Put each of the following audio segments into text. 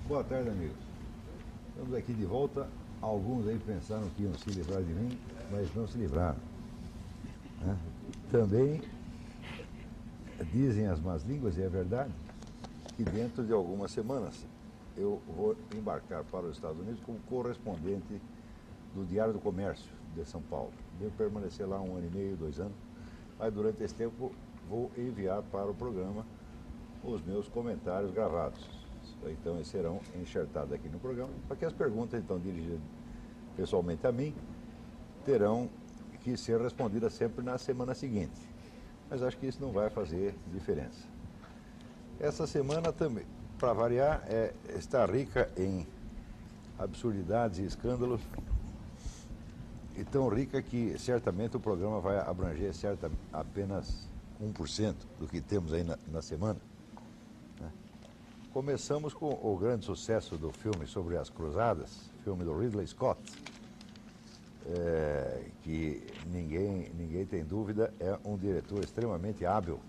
Boa tarde, amigos. Estamos aqui de volta. Alguns aí pensaram que iam se livrar de mim, mas não se livraram. Né? Também dizem as más línguas, e é verdade, que dentro de algumas semanas eu vou embarcar para os Estados Unidos como correspondente do Diário do Comércio de São Paulo. Devo permanecer lá 1 ano e meio, 2 anos, mas durante esse tempo vou enviar para o programa os meus comentários gravados. Então eles serão enxertados aqui no programa, para que as perguntas, então, dirigidas pessoalmente a mim, terão que ser respondidas sempre na semana seguinte. Mas acho que isso não vai fazer diferença. Essa semana também, para variar, está rica em absurdidades e escândalos, e tão rica que certamente o programa vai abranger apenas 1% do que temos aí na semana. Começamos com o grande sucesso do filme sobre as Cruzadas, filme do Ridley Scott, que ninguém tem dúvida, é um diretor extremamente hábil.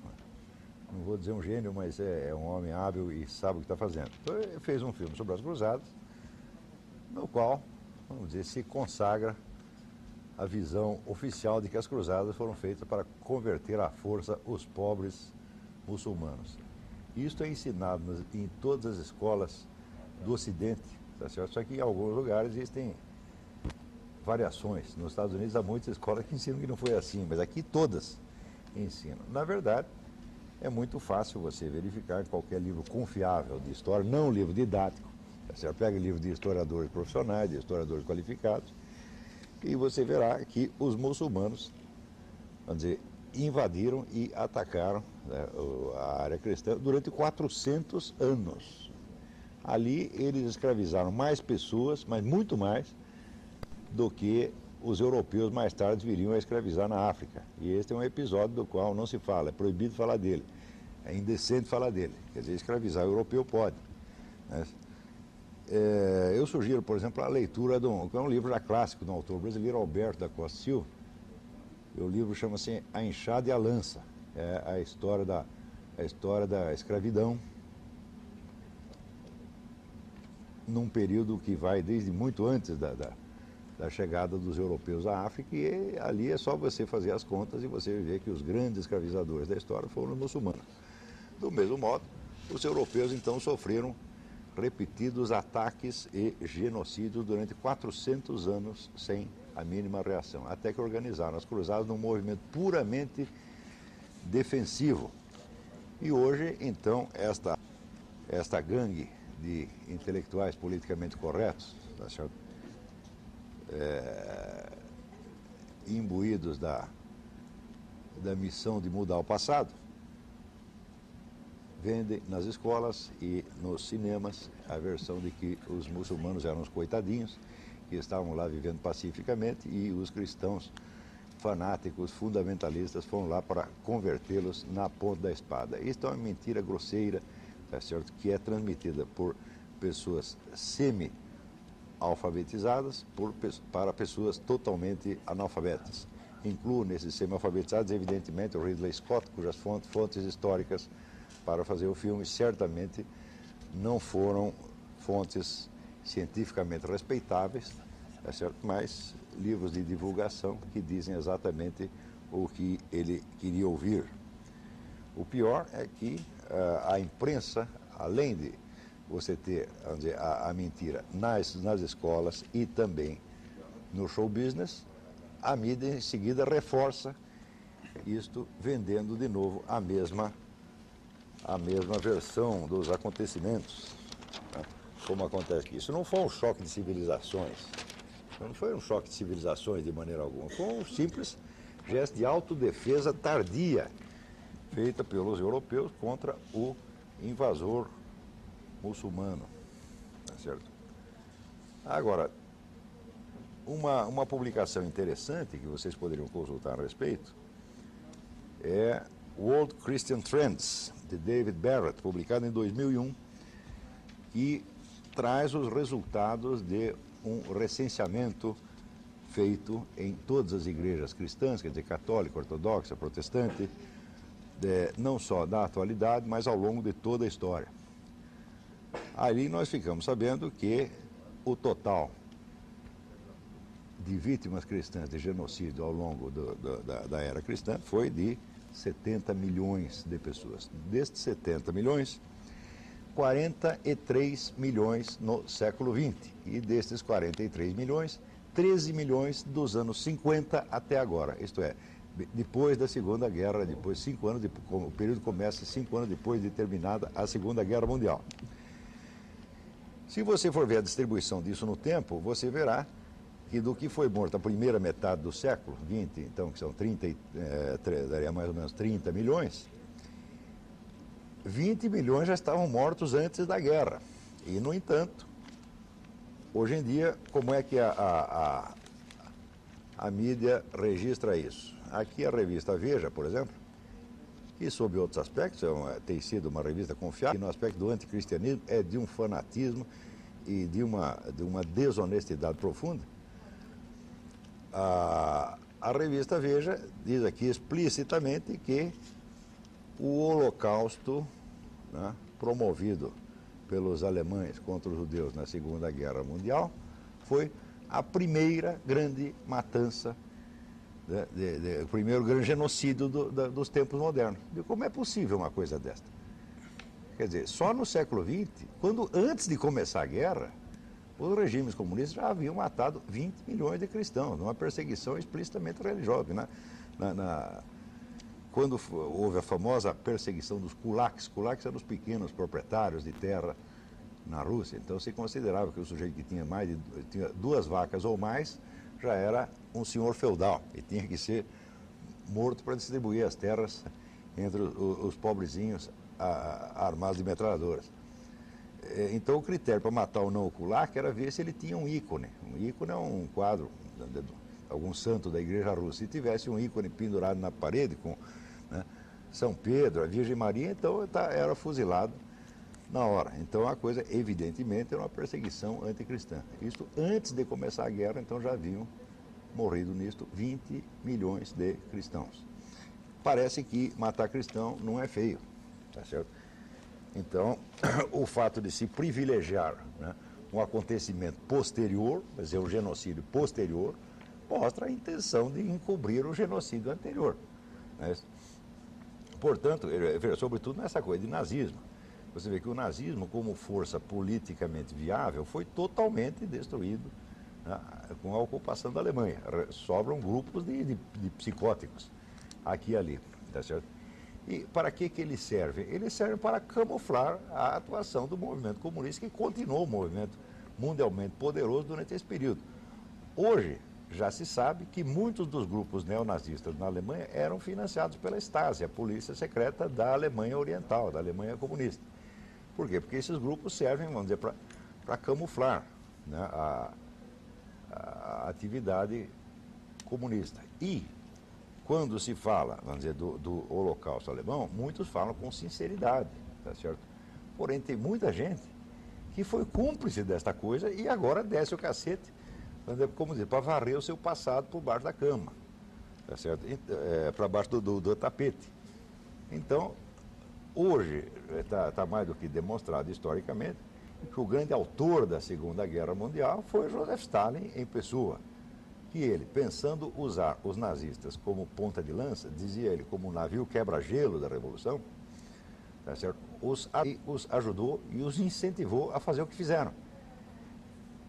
Não vou dizer um gênio, mas é um homem hábil e sabe o que está fazendo. Então ele fez um filme sobre as Cruzadas, no qual, vamos dizer, se consagra a visão oficial de que as Cruzadas foram feitas para converter à força os pobres muçulmanos. Isto é ensinado em todas as escolas do Ocidente, tá certo? Só que em alguns lugares existem variações. Nos Estados Unidos há muitas escolas que ensinam que não foi assim, mas aqui todas ensinam. Na verdade, é muito fácil você verificar em qualquer livro confiável de história, não um livro didático, tá certo? Pega livro de historiadores profissionais, de historiadores qualificados, e você verá que os muçulmanos, vamos dizer, invadiram e atacaram, né, a área cristã durante 400 anos. Ali eles escravizaram mais pessoas, mas muito mais, do que os europeus mais tarde viriam a escravizar na África. E este é um episódio do qual não se fala, é proibido falar dele, é indecente falar dele. Quer dizer, escravizar o europeu pode, né? Eu sugiro, por exemplo, a leitura de um livro já clássico de um autor brasileiro, Alberto da Costa Silva. O livro chama-se A Enxada e a Lança. É a história da escravidão num período que vai desde muito antes da chegada dos europeus à África, e ali é só você fazer as contas e você ver que os grandes escravizadores da história foram os muçulmanos. Do mesmo modo, os europeus então sofreram repetidos ataques e genocídios durante 400 anos sem a mínima reação, até que organizaram as Cruzadas num movimento puramente defensivo. E hoje, então, esta gangue de intelectuais politicamente corretos, tá certo? Imbuídos da missão de mudar o passado, vendem nas escolas e nos cinemas a versão de que os muçulmanos eram os coitadinhos, que estavam lá vivendo pacificamente, e os cristãos fanáticos, fundamentalistas, foram lá para convertê-los na ponta da espada. Isto é uma mentira grosseira, tá certo? Que é transmitida por pessoas semi-alfabetizadas para pessoas totalmente analfabetas. Incluo nesses semi-alfabetizados, evidentemente, o Ridley Scott, cujas fontes históricas para fazer o filme certamente não foram fontes cientificamente respeitáveis, é certo? Mas livros de divulgação que dizem exatamente o que ele queria ouvir. O pior é que a imprensa, além de você ter, vamos dizer, a mentira nas escolas e também no show business, a mídia em seguida reforça isto, vendendo de novo a mesma versão dos acontecimentos, né? Como acontece aqui. Isso não foi um choque de civilizações, não foi um choque de civilizações de maneira alguma, foi um simples gesto de autodefesa tardia, feita pelos europeus contra o invasor muçulmano, tá certo? Agora, uma publicação interessante que vocês poderiam consultar a respeito é World Christian Trends, de David Barrett, publicado em 2001, que traz os resultados de um recenseamento feito em todas as igrejas cristãs, quer dizer, católica, ortodoxa, protestante, não só da atualidade, mas ao longo de toda a história. Ali nós ficamos sabendo que o total de vítimas cristãs de genocídio ao longo da era cristã foi de 70 milhões de pessoas. Destes 70 milhões, 43 milhões no século XX. E destes 43 milhões, 13 milhões dos anos 50 até agora. Isto é, depois da Segunda Guerra, depois 5 anos, o período começa 5 anos depois de terminada a Segunda Guerra Mundial. Se você for ver a distribuição disso no tempo, você verá que do que foi morto a primeira metade do século XX, então que são daria mais ou menos 30 milhões, 20 milhões já estavam mortos antes da guerra. E, no entanto, hoje em dia, como é que a mídia registra isso? Aqui a revista Veja, por exemplo, que sob outros aspectos tem sido uma revista confiável, e no aspecto do anticristianismo é de um fanatismo e de uma desonestidade profunda. A revista Veja diz aqui explicitamente que o Holocausto, né, promovido pelos alemães contra os judeus na Segunda Guerra Mundial foi a primeira grande matança, o primeiro grande genocídio dos tempos modernos. E como é possível uma coisa desta? Quer dizer, só no século XX, antes de começar a guerra, os regimes comunistas já haviam matado 20 milhões de cristãos, numa perseguição explicitamente religiosa. Quando houve a famosa perseguição dos kulaks eram os pequenos proprietários de terra na Rússia, então se considerava que o sujeito que tinha tinha 2 vacas ou mais já era um senhor feudal e tinha que ser morto para distribuir as terras entre os pobrezinhos armados de metralhadoras. Então o critério para matar ou não o kulak era ver se ele tinha um ícone. Um ícone é um quadro de algum santo da igreja russa. Se tivesse um ícone pendurado na parede com, né, São Pedro, a Virgem Maria, então era fuzilado na hora. Então a coisa, evidentemente, era uma perseguição anticristã. Isto antes de começar a guerra, então já haviam morrido nisto 20 milhões de cristãos. Parece que matar cristão não é feio, tá certo? Então, o fato de se privilegiar, né, um acontecimento posterior, quer dizer, um genocídio posterior, mostra a intenção de encobrir o genocídio anterior. Né? Portanto, sobretudo nessa coisa de nazismo. Você vê que o nazismo, como força politicamente viável, foi totalmente destruído, né, com a ocupação da Alemanha. Sobram grupos de psicóticos aqui e ali, tá certo? E para que eles servem? Eles servem para camuflar a atuação do movimento comunista, que continuou um movimento mundialmente poderoso durante esse período. Hoje, já se sabe que muitos dos grupos neonazistas na Alemanha eram financiados pela Stasi, a polícia secreta da Alemanha Oriental, da Alemanha comunista. Por quê? Porque esses grupos servem, vamos dizer, para camuflar, né, a atividade comunista. E quando se fala, vamos dizer, do Holocausto alemão, muitos falam com sinceridade, tá certo? Porém, tem muita gente que foi cúmplice desta coisa e agora desce o cacete, como dizer, para varrer o seu passado por baixo da cama, tá certo? Para baixo do tapete. Então, hoje, está mais do que demonstrado historicamente que o grande autor da Segunda Guerra Mundial foi Joseph Stalin em pessoa. Que ele, pensando usar os nazistas como ponta de lança, dizia ele, como um navio quebra-gelo da Revolução, tá certo? Os ajudou e os incentivou a fazer o que fizeram.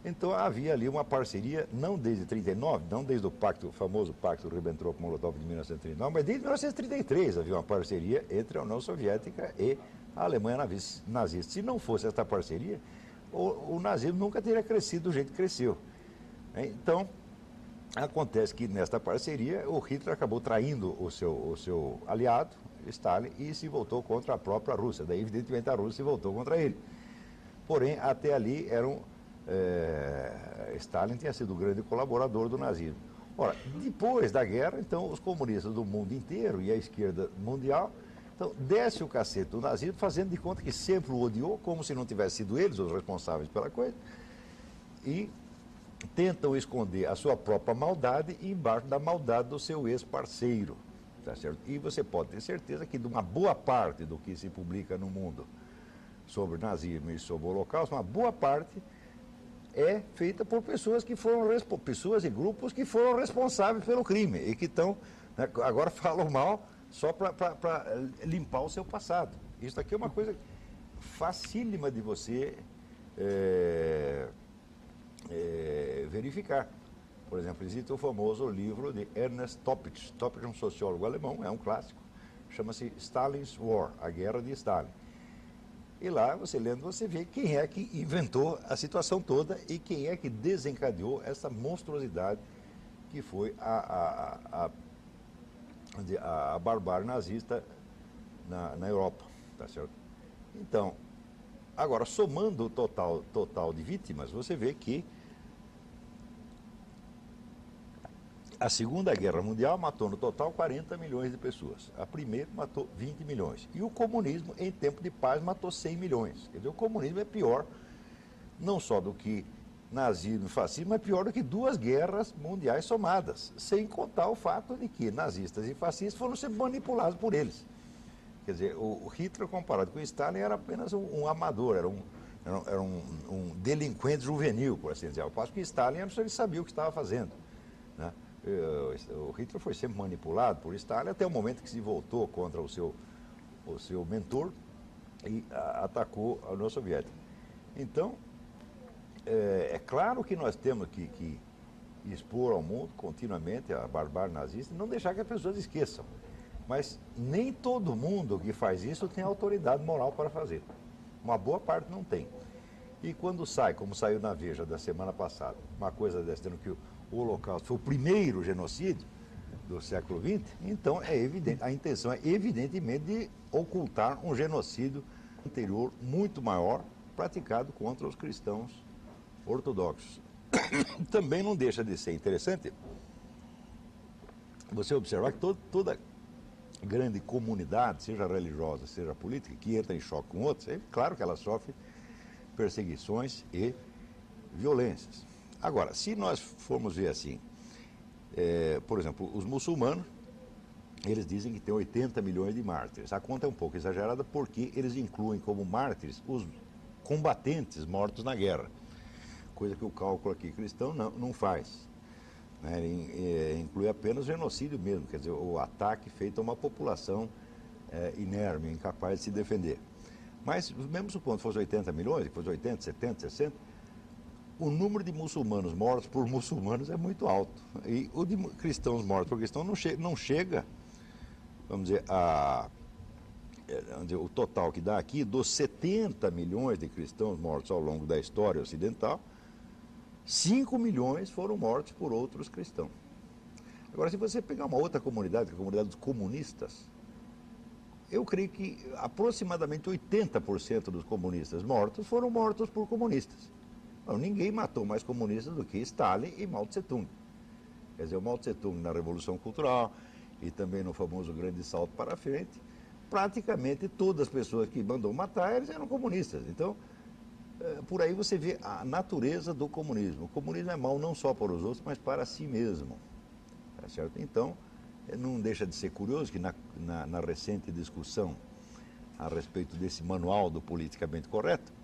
Então havia ali uma parceria, não desde 1939, não desde o famoso pacto Ribbentrop-Molotov de 1939, mas desde 1933 havia uma parceria entre a União Soviética e a Alemanha nazista. Se não fosse essa parceria, o nazismo nunca teria crescido do jeito que cresceu. Então, acontece que nesta parceria o Hitler acabou traindo o seu aliado, Stalin, e se voltou contra a própria Rússia. Daí, evidentemente, a Rússia se voltou contra ele. Porém, até ali Stalin tinha sido o grande colaborador do nazismo. Ora, depois da guerra, então, os comunistas do mundo inteiro e a esquerda mundial, então, desce o cacete do nazismo, fazendo de conta que sempre o odiou, como se não tivessem sido eles os responsáveis pela coisa, e tentam esconder a sua própria maldade embaixo da maldade do seu ex-parceiro, tá certo? E você pode ter certeza que de uma boa parte do que se publica no mundo sobre nazismo e sobre o Holocausto, uma boa parte é feita por pessoas que foram pessoas e grupos que foram responsáveis pelo crime e que estão, né, agora falam mal só para limpar o seu passado. Isso aqui é uma coisa facílima de você verificar. Por exemplo, existe o famoso livro de Ernest Toppich. Toppich é um sociólogo alemão, é um clássico. Chama-se Stalin's War, a Guerra de Stalin. E lá, você lendo, você vê quem é que inventou a situação toda e quem é que desencadeou essa monstruosidade que foi a barbárie nazista na Europa. Tá certo? Então, agora, somando o total de vítimas, você vê que a Segunda Guerra Mundial matou no total 40 milhões de pessoas. A primeira matou 20 milhões. E o comunismo, em tempo de paz, matou 100 milhões. Quer dizer, o comunismo é pior, não só do que nazismo e fascismo, mas pior do que duas guerras mundiais somadas. Sem contar o fato de que nazistas e fascistas foram sempre manipulados por eles. Quer dizer, o Hitler, comparado com o Stalin, era apenas um amador, era um delinquente juvenil, por assim dizer. Ao passo que Stalin, ele sabia o que estava fazendo, né? O Hitler foi sempre manipulado por Stalin até o momento que se voltou contra o seu mentor e atacou a União Soviética. Então, é claro que nós temos que expor ao mundo continuamente a barbárie nazista e não deixar que as pessoas esqueçam. Mas nem todo mundo que faz isso tem autoridade moral para fazer. Uma boa parte não tem. E quando sai, como saiu na Veja da semana passada, uma coisa dessa, dizendo que o Holocausto foi o primeiro genocídio do século XX, então é evidente, a intenção é evidentemente de ocultar um genocídio anterior muito maior praticado contra os cristãos ortodoxos. Também não deixa de ser interessante você observar que toda grande comunidade, seja religiosa, seja política, que entra em choque com outros, é claro que ela sofre perseguições e violências. Agora, se nós formos ver assim, por exemplo, os muçulmanos, eles dizem que tem 80 milhões de mártires. A conta é um pouco exagerada porque eles incluem como mártires os combatentes mortos na guerra, coisa que o cálculo aqui cristão não faz. Né? Ele inclui apenas genocídio mesmo, quer dizer, o ataque feito a uma população inerme, incapaz de se defender. Mas, mesmo supondo que fosse 80 milhões, que fosse 80, 70, 60, o número de muçulmanos mortos por muçulmanos é muito alto. E o de cristãos mortos por cristãos não chega, vamos dizer, o total que dá aqui, dos 70 milhões de cristãos mortos ao longo da história ocidental, 5 milhões foram mortos por outros cristãos. Agora, se você pegar uma outra comunidade, que é a comunidade dos comunistas, eu creio que aproximadamente 80% dos comunistas mortos foram mortos por comunistas. Não, ninguém matou mais comunistas do que Stalin e Mao Tse-tung. Quer dizer, o Mao Tse-tung na Revolução Cultural e também no famoso Grande Salto para a Frente, praticamente todas as pessoas que mandou matar, eles eram comunistas. Então, por aí você vê a natureza do comunismo. O comunismo é mau não só para os outros, mas para si mesmo. Tá certo? Então, não deixa de ser curioso que na recente discussão a respeito desse manual do politicamente correto,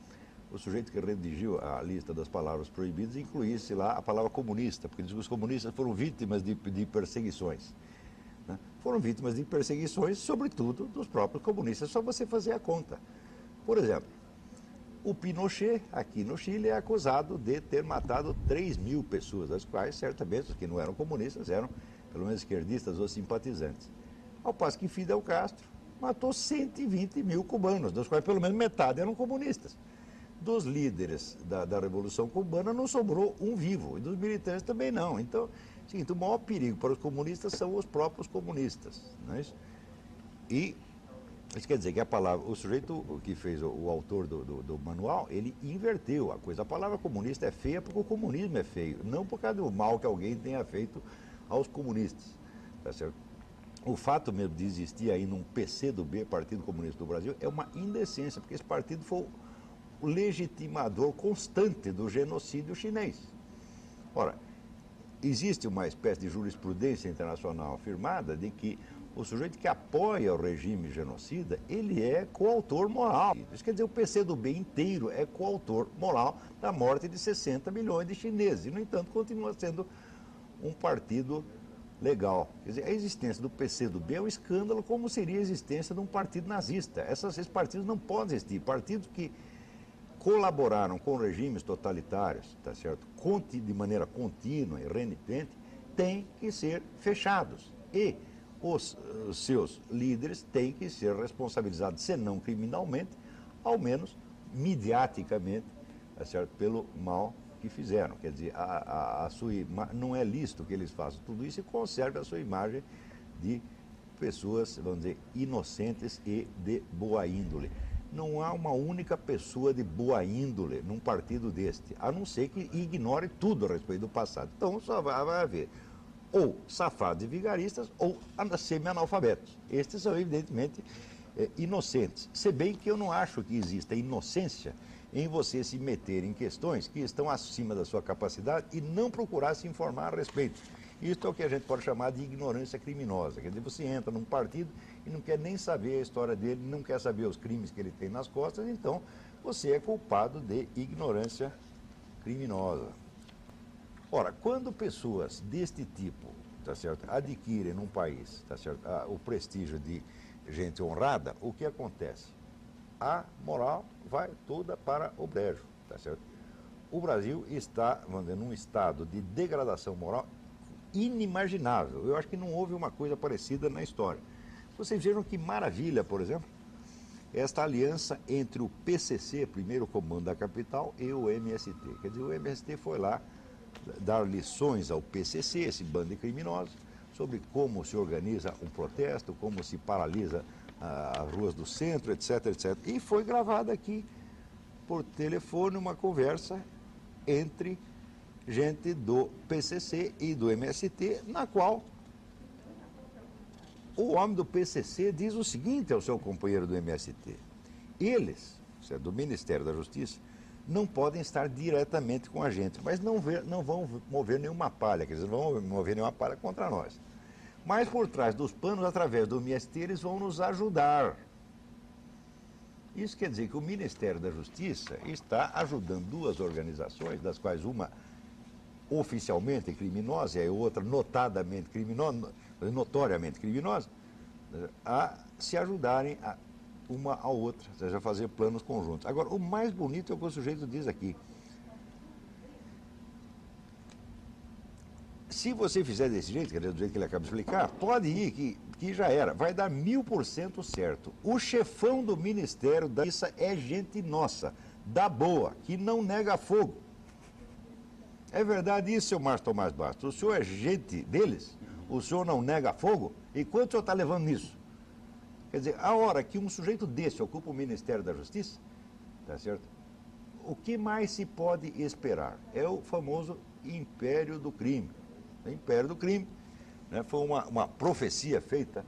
o sujeito que redigiu a lista das palavras proibidas incluísse lá a palavra comunista, porque diz que os comunistas foram vítimas de perseguições. Né? Foram vítimas de perseguições, sobretudo, dos próprios comunistas. É só você fazer a conta. Por exemplo, o Pinochet, aqui no Chile, é acusado de ter matado 3 mil pessoas, das quais, certamente, os que não eram comunistas, eram, pelo menos, esquerdistas ou simpatizantes. Ao passo que Fidel Castro matou 120 mil cubanos, dos quais, pelo menos, metade eram comunistas. Dos líderes da Revolução Cubana não sobrou um vivo, e dos militantes também não. Então, seguinte, o maior perigo para os comunistas são os próprios comunistas. Não é isso? E isso quer dizer que o sujeito que fez, o autor do manual, ele inverteu a coisa. A palavra comunista é feia porque o comunismo é feio, não por causa do mal que alguém tenha feito aos comunistas. Tá certo? O fato mesmo de existir aí num PCdoB, Partido Comunista do Brasil, é uma indecência, porque esse partido foi o legitimador constante do genocídio chinês. Ora, existe uma espécie de jurisprudência internacional afirmada de que o sujeito que apoia o regime genocida, ele é coautor moral. Isso quer dizer, o PCdoB inteiro é coautor moral da morte de 60 milhões de chineses. E, no entanto, continua sendo um partido legal. Quer dizer, a existência do PCdoB é um escândalo, como seria a existência de um partido nazista. Esses partidos não podem existir. Partidos que colaboraram com regimes totalitários, tá certo? De maneira contínua e renitente, têm que ser fechados. E os seus líderes têm que ser responsabilizados, se não criminalmente, ao menos mediaticamente, tá certo? Pelo mal que fizeram. Quer dizer, não é lícito que eles façam tudo isso e conservem a sua imagem de pessoas, vamos dizer, inocentes e de boa índole. Não há uma única pessoa de boa índole num partido deste, a não ser que ignore tudo a respeito do passado. Então só vai haver ou safados e vigaristas ou semi-analfabetos. Estes são evidentemente inocentes. Se bem que eu não acho que exista inocência em você se meter em questões que estão acima da sua capacidade e não procurar se informar a respeito. Isso é o que a gente pode chamar de ignorância criminosa. Quer dizer, você entra num partido e não quer nem saber a história dele, não quer saber os crimes que ele tem nas costas, então você é culpado de ignorância criminosa. Ora, quando pessoas deste tipo, tá certo, adquirem num país, tá certo, o prestígio de gente honrada, o que acontece? A moral vai toda para o brejo, tá certo? O Brasil está, vamos dizer, num estado de degradação moral inimaginável. Eu acho que não houve uma coisa parecida na história. Vocês viram que maravilha, por exemplo, esta aliança entre o PCC, primeiro comando da capital, e o MST. Quer dizer, o MST foi lá dar lições ao PCC, esse bando de criminosos, sobre como se organiza um protesto, como se paralisa as ruas do centro, etc, etc. E foi gravada aqui, por telefone, uma conversa entre gente do PCC e do MST, na qual o homem do PCC diz o seguinte ao seu companheiro do MST: eles, do Ministério da Justiça, não podem estar diretamente com a gente, mas não vão mover nenhuma palha, quer dizer, não vão mover nenhuma palha contra nós. Mas por trás dos panos, através do MST, eles vão nos ajudar. Isso quer dizer que o Ministério da Justiça está ajudando duas organizações, das quais uma oficialmente criminosa e a outra notadamente criminosa, notoriamente criminosa, a se ajudarem uma à outra, ou seja, a fazer planos conjuntos. Agora, o mais bonito é o que o sujeito diz aqui. Se você fizer desse jeito, quer dizer, do jeito que ele acaba de explicar, pode ir, que já era, vai dar 1000% certo. O chefão do Ministério da Justiça é gente nossa, da boa, que não nega fogo. É verdade isso, seu Márcio Tomás Bastos? O senhor é gente deles? O senhor não nega fogo? E quanto o senhor está levando nisso? Quer dizer, a hora que um sujeito desse ocupa o Ministério da Justiça, tá certo? O que mais se pode esperar? É o famoso império do crime. O império do crime, né, foi uma profecia feita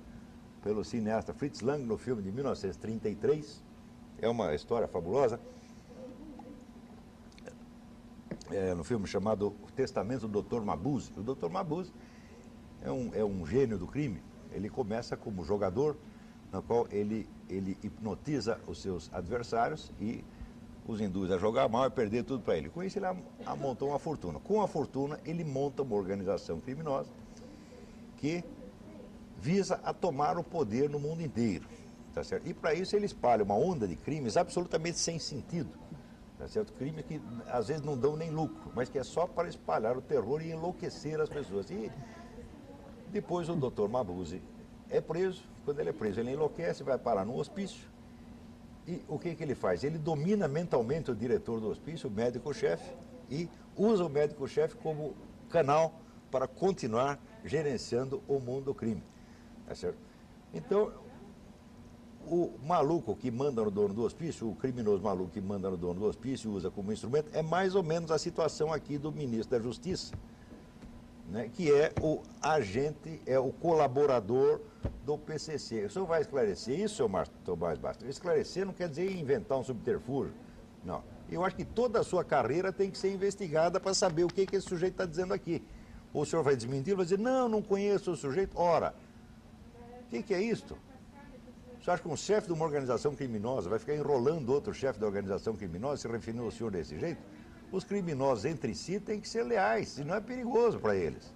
pelo cineasta Fritz Lang no filme de 1933. É uma história fabulosa. No filme chamado O Testamento do Dr. Mabuse. O Dr. Mabuse é um gênio do crime. Ele começa como jogador, no qual ele hipnotiza os seus adversários e os induz a jogar mal e perder tudo para ele. Com isso, ele montou uma fortuna. Com a fortuna, ele monta uma organização criminosa que visa a tomar o poder no mundo inteiro. Tá certo? E para isso, ele espalha uma onda de crimes absolutamente sem sentido. Tá certo? Crimes que às vezes não dão nem lucro, mas que é só para espalhar o terror e enlouquecer as pessoas. E depois o Dr. Mabuse é preso. Quando ele é preso, ele enlouquece, vai parar no hospício. E o que ele faz? Ele domina mentalmente o diretor do hospício, o médico-chefe, e usa o médico-chefe como canal para continuar gerenciando o mundo do crime. Tá certo? Então, o maluco que manda no dono do hospício, o criminoso maluco que manda no dono do hospício, usa como instrumento, é mais ou menos a situação aqui do ministro da Justiça, né, que é o agente, é o colaborador do PCC. O senhor vai esclarecer isso, senhor Márcio Tomás Bastos? Esclarecer não quer dizer inventar um subterfúgio. Não. Eu acho que toda a sua carreira tem que ser investigada para saber o que esse sujeito está dizendo aqui. Ou o senhor vai desmentir, vai dizer, não conheço o sujeito. Ora, O que é isto? Você acha que um chefe de uma organização criminosa vai ficar enrolando outro chefe da organização criminosa, se referindo ao senhor desse jeito? Os criminosos entre si têm que ser leais, senão é perigoso para eles.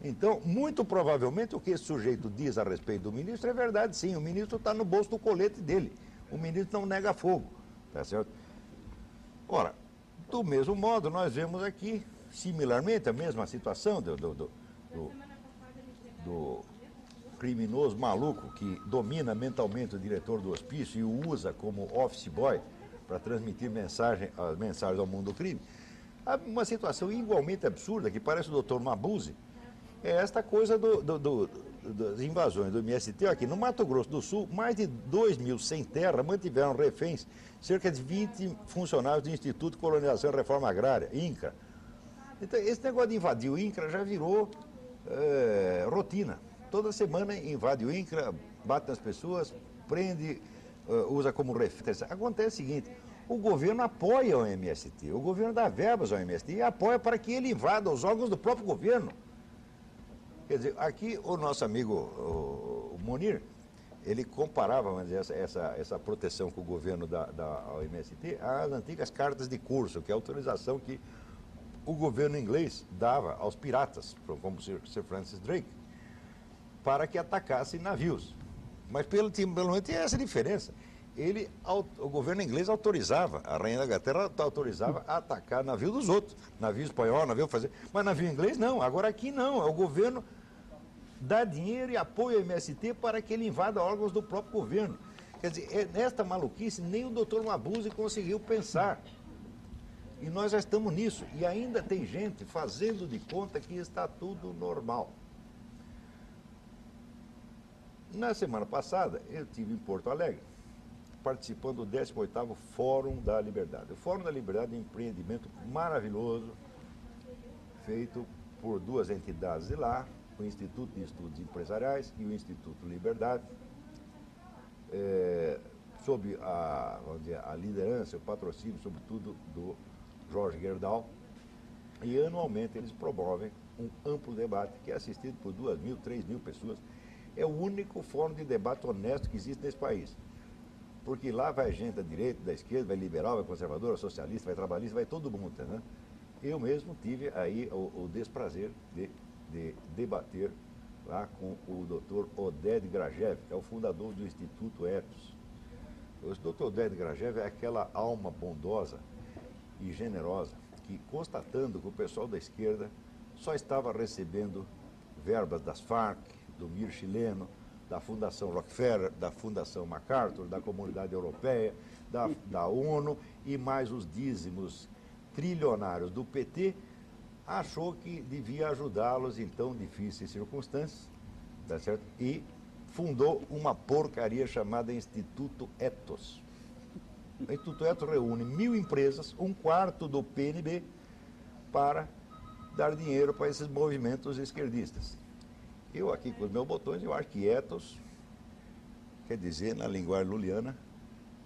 Então, muito provavelmente, o que esse sujeito diz a respeito do ministro é verdade, sim. O ministro está no bolso do colete dele. O ministro não nega fogo, tá certo? Ora, do mesmo modo, nós vemos aqui, similarmente, a mesma situação do criminoso maluco que domina mentalmente o diretor do hospício e o usa como office boy para transmitir as mensagens ao mundo do crime. Há uma situação igualmente absurda, que parece o Dr. Mabuse, é esta coisa das invasões do MST. Aqui no Mato Grosso do Sul, mais de 2.000 sem terra mantiveram reféns cerca de 20 funcionários do Instituto de Colonização e Reforma Agrária, INCRA. Então, esse negócio de invadir o INCRA já virou rotina. Toda semana invade o INCRA, bate nas pessoas, prende, usa como refém. Acontece o seguinte, o governo apoia o MST, o governo dá verbas ao MST e apoia para que ele invada os órgãos do próprio governo. Quer dizer, aqui o nosso amigo o Munir, ele comparava, vamos dizer, essa proteção que o governo dá ao MST às antigas cartas de curso, que é a autorização que o governo inglês dava aos piratas, como Sir Francis Drake, para que atacassem navios. Mas pelo menos tinha essa diferença. O governo inglês autorizava, a rainha da Inglaterra autorizava a atacar navio dos outros. Navio espanhol, navio fazer. Mas navio inglês não, agora aqui não. É o governo dá dinheiro e apoia o MST para que ele invada órgãos do próprio governo. Quer dizer, nesta maluquice nem o doutor Mabuse conseguiu pensar. E nós já estamos nisso. E ainda tem gente fazendo de conta que está tudo normal. Na semana passada, eu estive em Porto Alegre, participando do 18º Fórum da Liberdade. O Fórum da Liberdade é um empreendimento maravilhoso, feito por duas entidades de lá, o Instituto de Estudos Empresariais e o Instituto Liberdade, sob vamos dizer, a liderança, o patrocínio, sobretudo, do Jorge Gerdau, e anualmente eles promovem um amplo debate que é assistido por 2.000, 3.000 pessoas. É o único fórum de debate honesto que existe nesse país. Porque lá vai gente da direita, da esquerda, vai liberal, vai conservador, vai socialista, vai trabalhista, vai todo mundo, né? Eu mesmo tive aí o desprazer de debater lá com o Dr. Oded Grajew, que é o fundador do Instituto Ethos. O Dr. Oded Grajew é aquela alma bondosa e generosa que, constatando que o pessoal da esquerda só estava recebendo verbas das Farc, do MIR chileno, da Fundação Rockefeller, da Fundação MacArthur, da Comunidade Europeia, da ONU e mais os dízimos trilionários do PT, achou que devia ajudá-los em tão difíceis circunstâncias, tá certo? E fundou uma porcaria chamada Instituto Ethos. O Instituto Ethos reúne 1.000 empresas, 1/4 do PNB, para dar dinheiro para esses movimentos esquerdistas. Eu aqui com os meus botões, eu acho que ethos quer dizer, na linguagem luliana,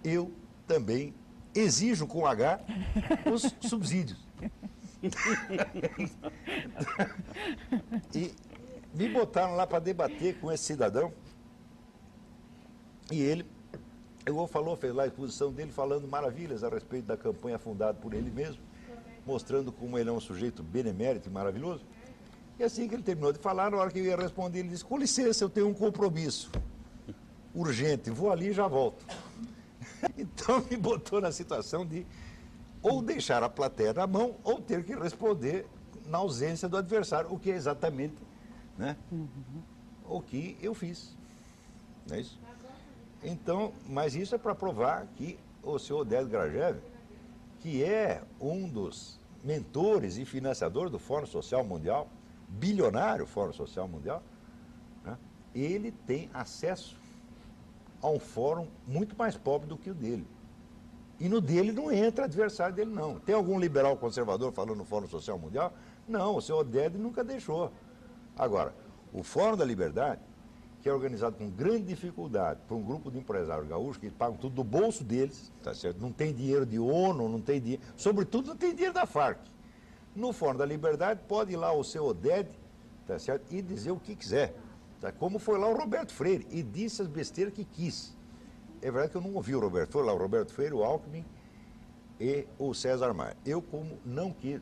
eu também exijo com H os subsídios. E me botaram lá para debater com esse cidadão e ele, fez lá a exposição dele falando maravilhas a respeito da campanha fundada por ele mesmo, mostrando como ele é um sujeito benemérito e maravilhoso. E assim que ele terminou de falar, na hora que eu ia responder, ele disse, com licença, eu tenho um compromisso urgente, vou ali e já volto. Então me botou na situação de ou deixar a plateia na mão ou ter que responder na ausência do adversário, o que é exatamente, né, o que eu fiz. Não é isso? Então, mas isso é para provar que o senhor Oded Grajew, que é um dos mentores e financiadores do Fórum Social Mundial, bilionário Fórum Social Mundial, né, ele tem acesso a um fórum muito mais pobre do que o dele. E no dele não entra adversário dele, não. Tem algum liberal conservador falando no Fórum Social Mundial? Não, o senhor Oded nunca deixou. Agora, o Fórum da Liberdade, que é organizado com grande dificuldade por um grupo de empresários gaúchos que pagam tudo do bolso deles, tá certo? Não tem dinheiro de ONU, não tem dinheiro, sobretudo não tem dinheiro da Farc. No Fórum da Liberdade pode ir lá o seu Oded, tá certo? E dizer o que quiser. Tá? Como foi lá o Roberto Freire, e disse as besteiras que quis. É verdade que eu não ouvi o Roberto, foi lá o Roberto Freire, o Alckmin e o César Maia. Eu, como não quis,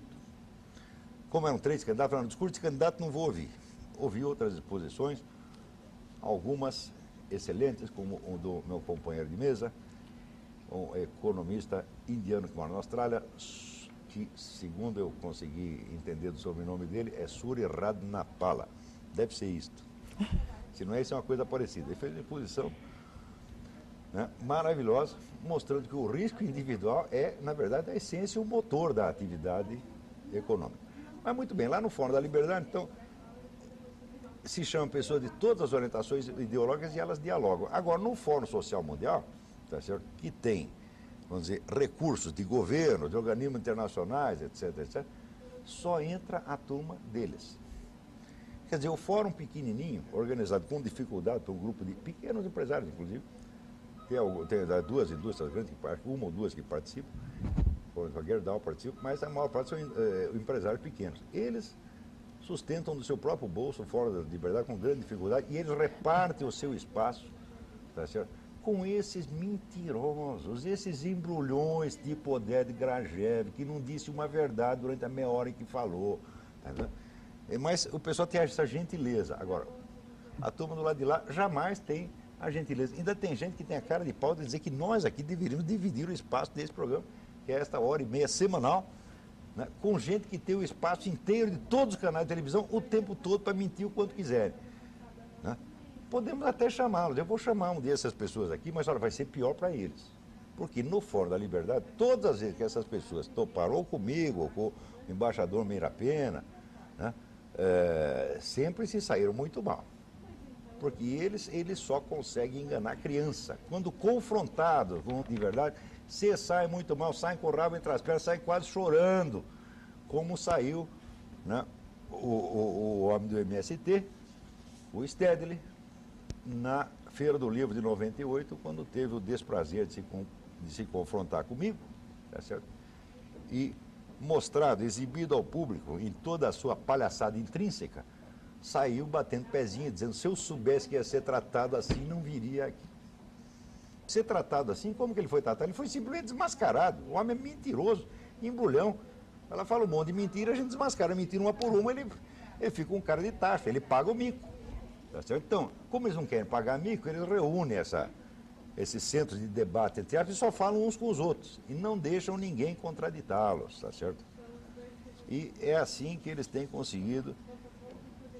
como eram 3 candidatos, no discurso de candidato não vou ouvir. Ouvi outras exposições, algumas excelentes, como o do meu companheiro de mesa, um economista indiano que mora na Austrália, que, segundo eu consegui entender do sobrenome dele, é Surya Radnapala. Deve ser isto. Se não é, isso é uma coisa parecida. Ele fez uma exposição, né, maravilhosa, mostrando que o risco individual é, na verdade, a essência e o motor da atividade econômica. Mas muito bem, lá no Fórum da Liberdade, então, se chama pessoas de todas as orientações ideológicas e elas dialogam. Agora, no Fórum Social Mundial, tá certo, que tem, vamos dizer, recursos de governo, de organismos internacionais, etc., etc., só entra a turma deles. Quer dizer, o fórum pequenininho, organizado com dificuldade por um grupo de pequenos empresários, inclusive, tem 2 indústrias grandes, uma ou 2 que participam, a Gerdau participa, mas a maior parte são empresários pequenos. Eles sustentam do seu próprio bolso, fora da liberdade, com grande dificuldade, e eles repartem o seu espaço, tá certo, com esses mentirosos, esses embrulhões de poder de Grajev, que não disse uma verdade durante a meia hora em que falou. Tá vendo? Mas o pessoal tem essa gentileza. Agora, a turma do lado de lá jamais tem a gentileza. Ainda tem gente que tem a cara de pau de dizer que nós aqui deveríamos dividir o espaço desse programa, que é esta 1h30 semanal, né, com gente que tem o espaço inteiro de todos os canais de televisão o tempo todo para mentir o quanto quiserem. Né? Podemos até chamá-los. Eu vou chamar um dessas pessoas aqui, mas olha, vai ser pior para eles. Porque no Fórum da Liberdade, todas as vezes que essas pessoas toparam, ou comigo, ou com o embaixador Meira Pena, né, sempre se saíram muito mal. Porque eles só conseguem enganar a criança. Quando confrontados de verdade, se saem muito mal, saem com o rabo entre as pernas, saem quase chorando, como saiu, né, o homem do MST, o Stedley, na Feira do Livro de 98, quando teve o desprazer de se confrontar comigo, tá certo? E mostrado, exibido ao público em toda a sua palhaçada intrínseca, saiu batendo pezinho, dizendo, se eu soubesse que ia ser tratado assim, não viria aqui. Ser tratado assim, como que ele foi tratado? Ele foi simplesmente desmascarado. O homem é mentiroso, embrulhão. Ela fala um monte de mentira, a gente desmascara, mentira uma por uma, ele fica um cara de taxa, ele paga o mico. Tá certo? Então, como eles não querem pagar mico, eles reúnem esses centros de debate entre eles e só falam uns com os outros. E não deixam ninguém contraditá-los, tá certo? E é assim que eles têm conseguido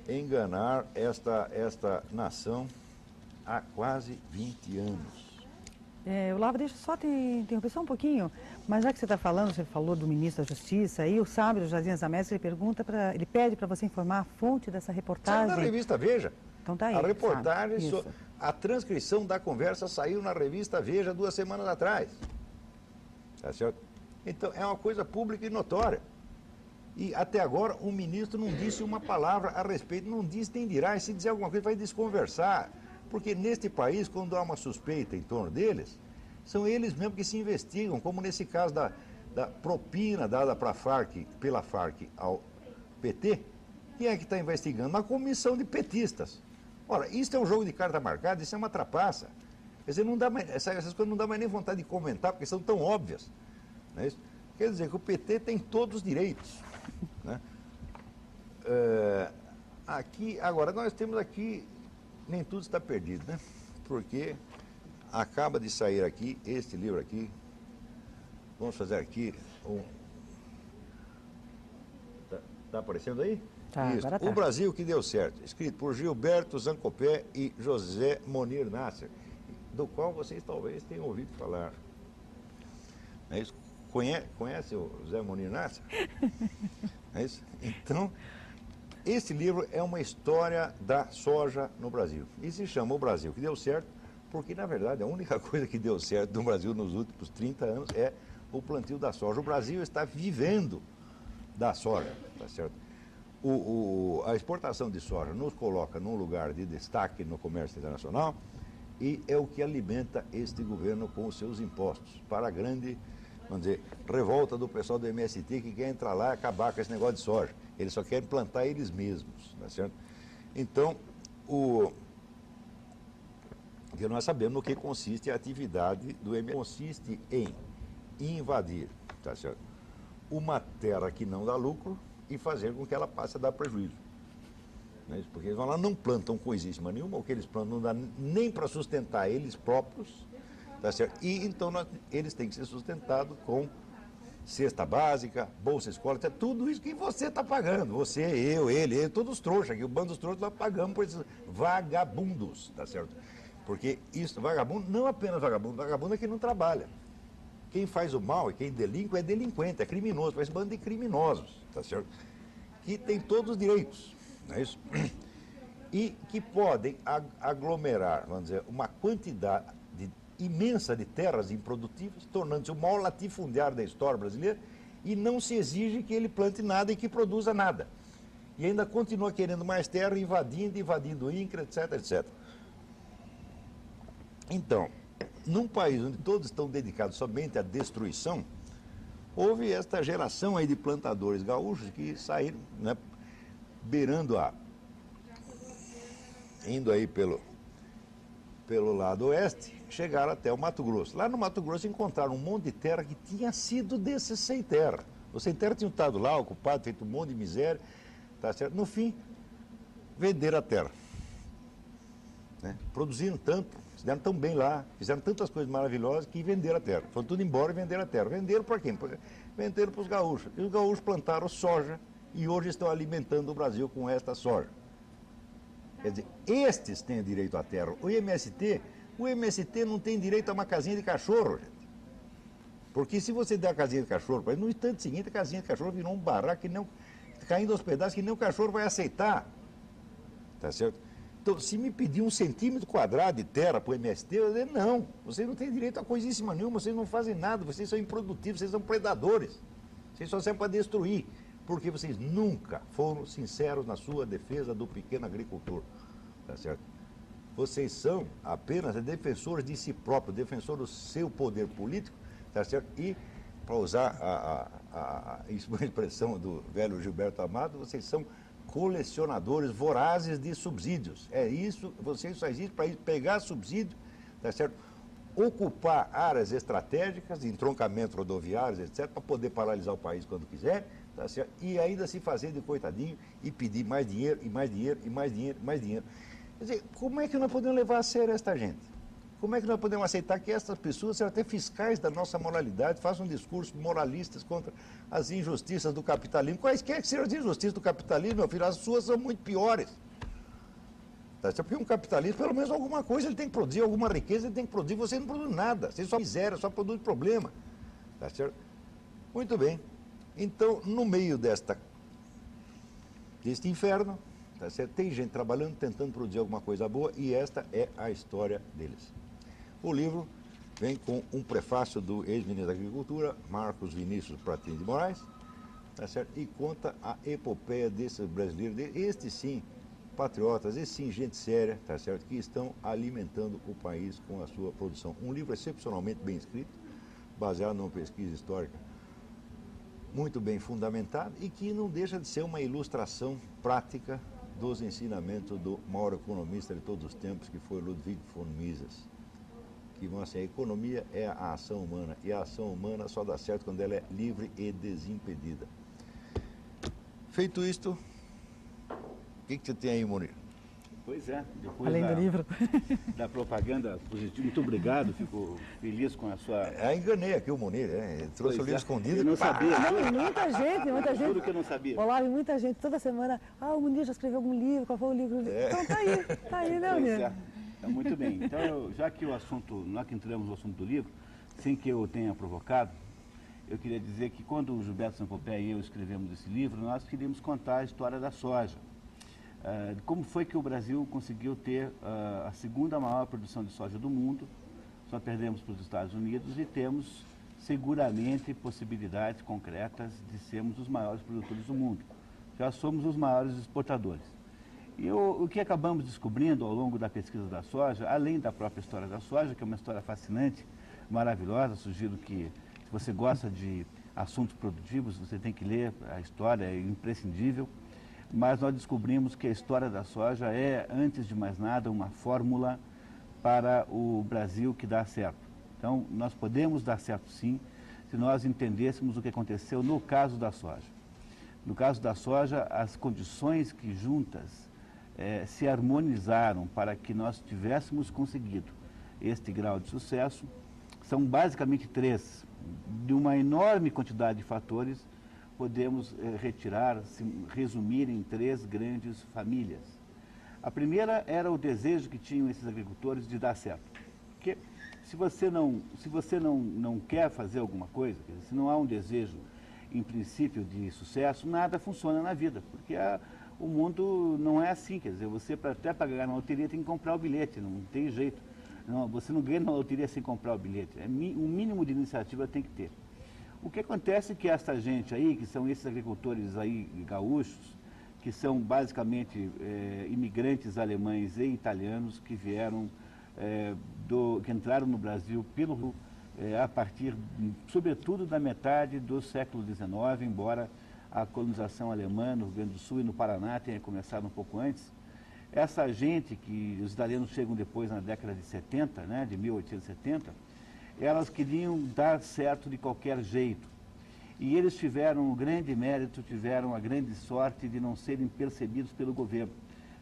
enganar esta nação há quase 20 anos. Olavo, deixa eu só te interromper só um pouquinho, mas já que você está falando, você falou do ministro da Justiça, aí o Sábio do Jardim das Américas, ele pede para você informar a fonte dessa reportagem. Saiu na revista Veja. Então tá aí. A reportagem, a transcrição da conversa saiu na revista Veja 2 semanas atrás. Tá certo? Então, é uma coisa pública e notória. E até agora o ministro não disse uma palavra a respeito, não disse nem dirá, e se dizer alguma coisa vai desconversar. Porque neste país, quando há uma suspeita em torno deles, são eles mesmos que se investigam, como nesse caso da propina dada pela Farc ao PT. Quem é que está investigando? Uma comissão de petistas. Ora, isso é um jogo de carta marcada, isso é uma trapaça. Quer dizer, não dá mais, essas coisas não dá mais nem vontade de comentar, porque são tão óbvias. Não é isso? Quer dizer que o PT tem todos os direitos. Né? Agora, nós temos aqui, nem tudo está perdido, né? Porque acaba de sair aqui, este livro aqui, vamos fazer aqui Está aparecendo aí? Tá, isso. Agora tá. O Brasil que deu certo, escrito por Gilberto Zancopé e José Monir Nasser, do qual vocês talvez tenham ouvido falar. É isso? Conhece o José Monir Nasser? É isso? Então, esse livro é uma história da soja no Brasil. E se chama O Brasil que deu certo, porque, na verdade, a única coisa que deu certo no Brasil nos últimos 30 anos é o plantio da soja. O Brasil está vivendo da soja, tá certo? A exportação de soja nos coloca num lugar de destaque no comércio internacional e é o que alimenta este governo com os seus impostos para a grande, vamos dizer, revolta do pessoal do MST que quer entrar lá e acabar com esse negócio de soja. Eles só querem plantar eles mesmos, tá certo? Então, Porque nós sabemos no que consiste a atividade do MS. Consiste em invadir, tá certo, uma terra que não dá lucro e fazer com que ela passe a dar prejuízo. Não é isso? Porque eles vão lá, não plantam coisíssima nenhuma, o que eles plantam não dá nem para sustentar eles próprios, tá certo? E então eles têm que ser sustentados com cesta básica, bolsa escola, tudo isso que você está pagando. Você, eu, ele, todos os trouxas aqui, o bando dos trouxas, nós pagamos por esses vagabundos, tá certo? Porque isso, vagabundo, não apenas vagabundo é quem não trabalha. Quem faz o mal e quem delinque é delinquente, é criminoso, faz bando de criminosos, tá certo? Que tem todos os direitos, não é isso? E que podem aglomerar, vamos dizer, uma quantidade imensa de terras improdutivas, tornando-se o maior latifundiário da história brasileira, e não se exige que ele plante nada e que produza nada. E ainda continua querendo mais terra, invadindo o INCRA, etc, etc. Então, num país onde todos estão dedicados somente à destruição, houve esta geração aí de plantadores gaúchos que saíram, né, indo aí pelo lado oeste, chegaram até o Mato Grosso. Lá no Mato Grosso encontraram um monte de terra que tinha sido desses sem terra. Os sem terra tinham estado lá, ocupados, feito um monte de miséria, tá certo? No fim, venderam a terra. Né? Produziram tanto, se deram tão bem lá, fizeram tantas coisas maravilhosas que venderam a terra. Foram tudo embora e venderam a terra. Venderam para quem? Venderam para os gaúchos. E os gaúchos plantaram soja e hoje estão alimentando o Brasil com esta soja. Quer dizer, estes têm direito à terra. O MST não tem direito a uma casinha de cachorro, gente. Porque se você der a casinha de cachorro, no instante seguinte a casinha de cachorro virou um barraco que não, caindo aos pedaços que nem o cachorro vai aceitar. Tá certo? Então, se me pedir 1 centímetro quadrado de terra para o MST, eu vou dizer, não, vocês não têm direito a coisíssima nenhuma, vocês não fazem nada, vocês são improdutivos, vocês são predadores. Vocês só servem para destruir, porque vocês nunca foram sinceros na sua defesa do pequeno agricultor. Tá certo? Vocês são apenas defensores de si próprios, defensores do seu poder político, tá certo? E, para usar a expressão do velho Gilberto Amado, vocês são colecionadores vorazes de subsídios. É isso, vocês só existem para pegar subsídio, tá certo? Ocupar áreas estratégicas, entroncamentos rodoviários, etc., para poder paralisar o país quando quiser, tá certo? E ainda se fazer de coitadinho e pedir mais dinheiro, e mais dinheiro, e mais dinheiro, e mais dinheiro. Quer dizer, como é que nós podemos levar a sério esta gente? Como é que nós podemos aceitar que essas pessoas sejam até fiscais da nossa moralidade, façam discursos moralistas contra as injustiças do capitalismo? Quaisquer que sejam as injustiças do capitalismo, meu filho, as suas são muito piores. Tá? Porque um capitalista, pelo menos alguma coisa, ele tem que produzir, alguma riqueza ele tem que produzir, você não produz nada, você só miséria, só produz problema. Tá certo? Muito bem. Então, no meio deste inferno, tá certo? Tem gente trabalhando, tentando produzir alguma coisa boa, e esta é a história deles. O livro vem com um prefácio do ex-ministro da Agricultura, Marcos Vinícius Pratini de Moraes, tá certo? E conta a epopeia desses brasileiros, estes sim, patriotas, estes sim, gente séria, tá certo? Que estão alimentando o país com a sua produção. Um livro excepcionalmente bem escrito, baseado numa pesquisa histórica muito bem fundamentada e que não deixa de ser uma ilustração prática dos ensinamentos do maior economista de todos os tempos, que foi Ludwig von Mises. Que mostra assim, a economia é a ação humana, e a ação humana só dá certo quando ela é livre e desimpedida. Feito isto, o que você tem aí, Munir? Pois é, depois Além do livro. da propaganda positiva, muito obrigado, fico feliz com a sua... Enganei aqui o Munir, ele trouxe o livro escondido. Eu não sabia. Não, muita gente. Juro que eu não sabia. Olavo, muita gente, toda semana, o Munir já escreveu algum livro, qual foi o livro? Então tá aí, né, Munir? Muito bem. Então, já que o assunto, nós que entramos no assunto do livro, sem que eu tenha provocado, eu queria dizer que quando o Gilberto Sampaio e eu escrevemos esse livro, nós queríamos contar a história da soja. Como foi que o Brasil conseguiu ter a segunda maior produção de soja do mundo, só perdemos para os Estados Unidos e temos seguramente possibilidades concretas de sermos os maiores produtores do mundo. Já somos os maiores exportadores. E o que acabamos descobrindo ao longo da pesquisa da soja, além da própria história da soja, que é uma história fascinante, maravilhosa, sugiro que, se você gosta de assuntos produtivos, você tem que ler a história, é imprescindível. mas nós descobrimos que a história da soja é, antes de mais nada, uma fórmula para o Brasil que dá certo. Então, nós podemos dar certo sim, se nós entendêssemos o que aconteceu no caso da soja. No caso da soja, as condições que juntas se harmonizaram para que nós tivéssemos conseguido este grau de sucesso são basicamente três. De uma enorme quantidade de fatores, podemos retirar, resumir em três grandes famílias. A primeira era o desejo que tinham esses agricultores de dar certo. Porque se você não quer fazer alguma coisa, se não há um desejo, em princípio, de sucesso, nada funciona na vida. Porque o mundo não é assim, quer dizer, você até para ganhar na loteria tem que comprar o bilhete, não tem jeito. Não, você não ganha na loteria sem comprar o bilhete. Um mínimo de iniciativa tem que ter. O que acontece é que essa gente aí, que são esses agricultores aí gaúchos, que são basicamente imigrantes alemães e italianos que vieram, que entraram no Brasil pelo a partir, sobretudo, da metade do século XIX, embora a colonização alemã no Rio Grande do Sul e no Paraná tenha começado um pouco antes. Essa gente, que os italianos chegam depois na década de 70, né, de 1870, elas queriam dar certo de qualquer jeito. E eles tiveram um grande mérito, tiveram a grande sorte de não serem percebidos pelo governo.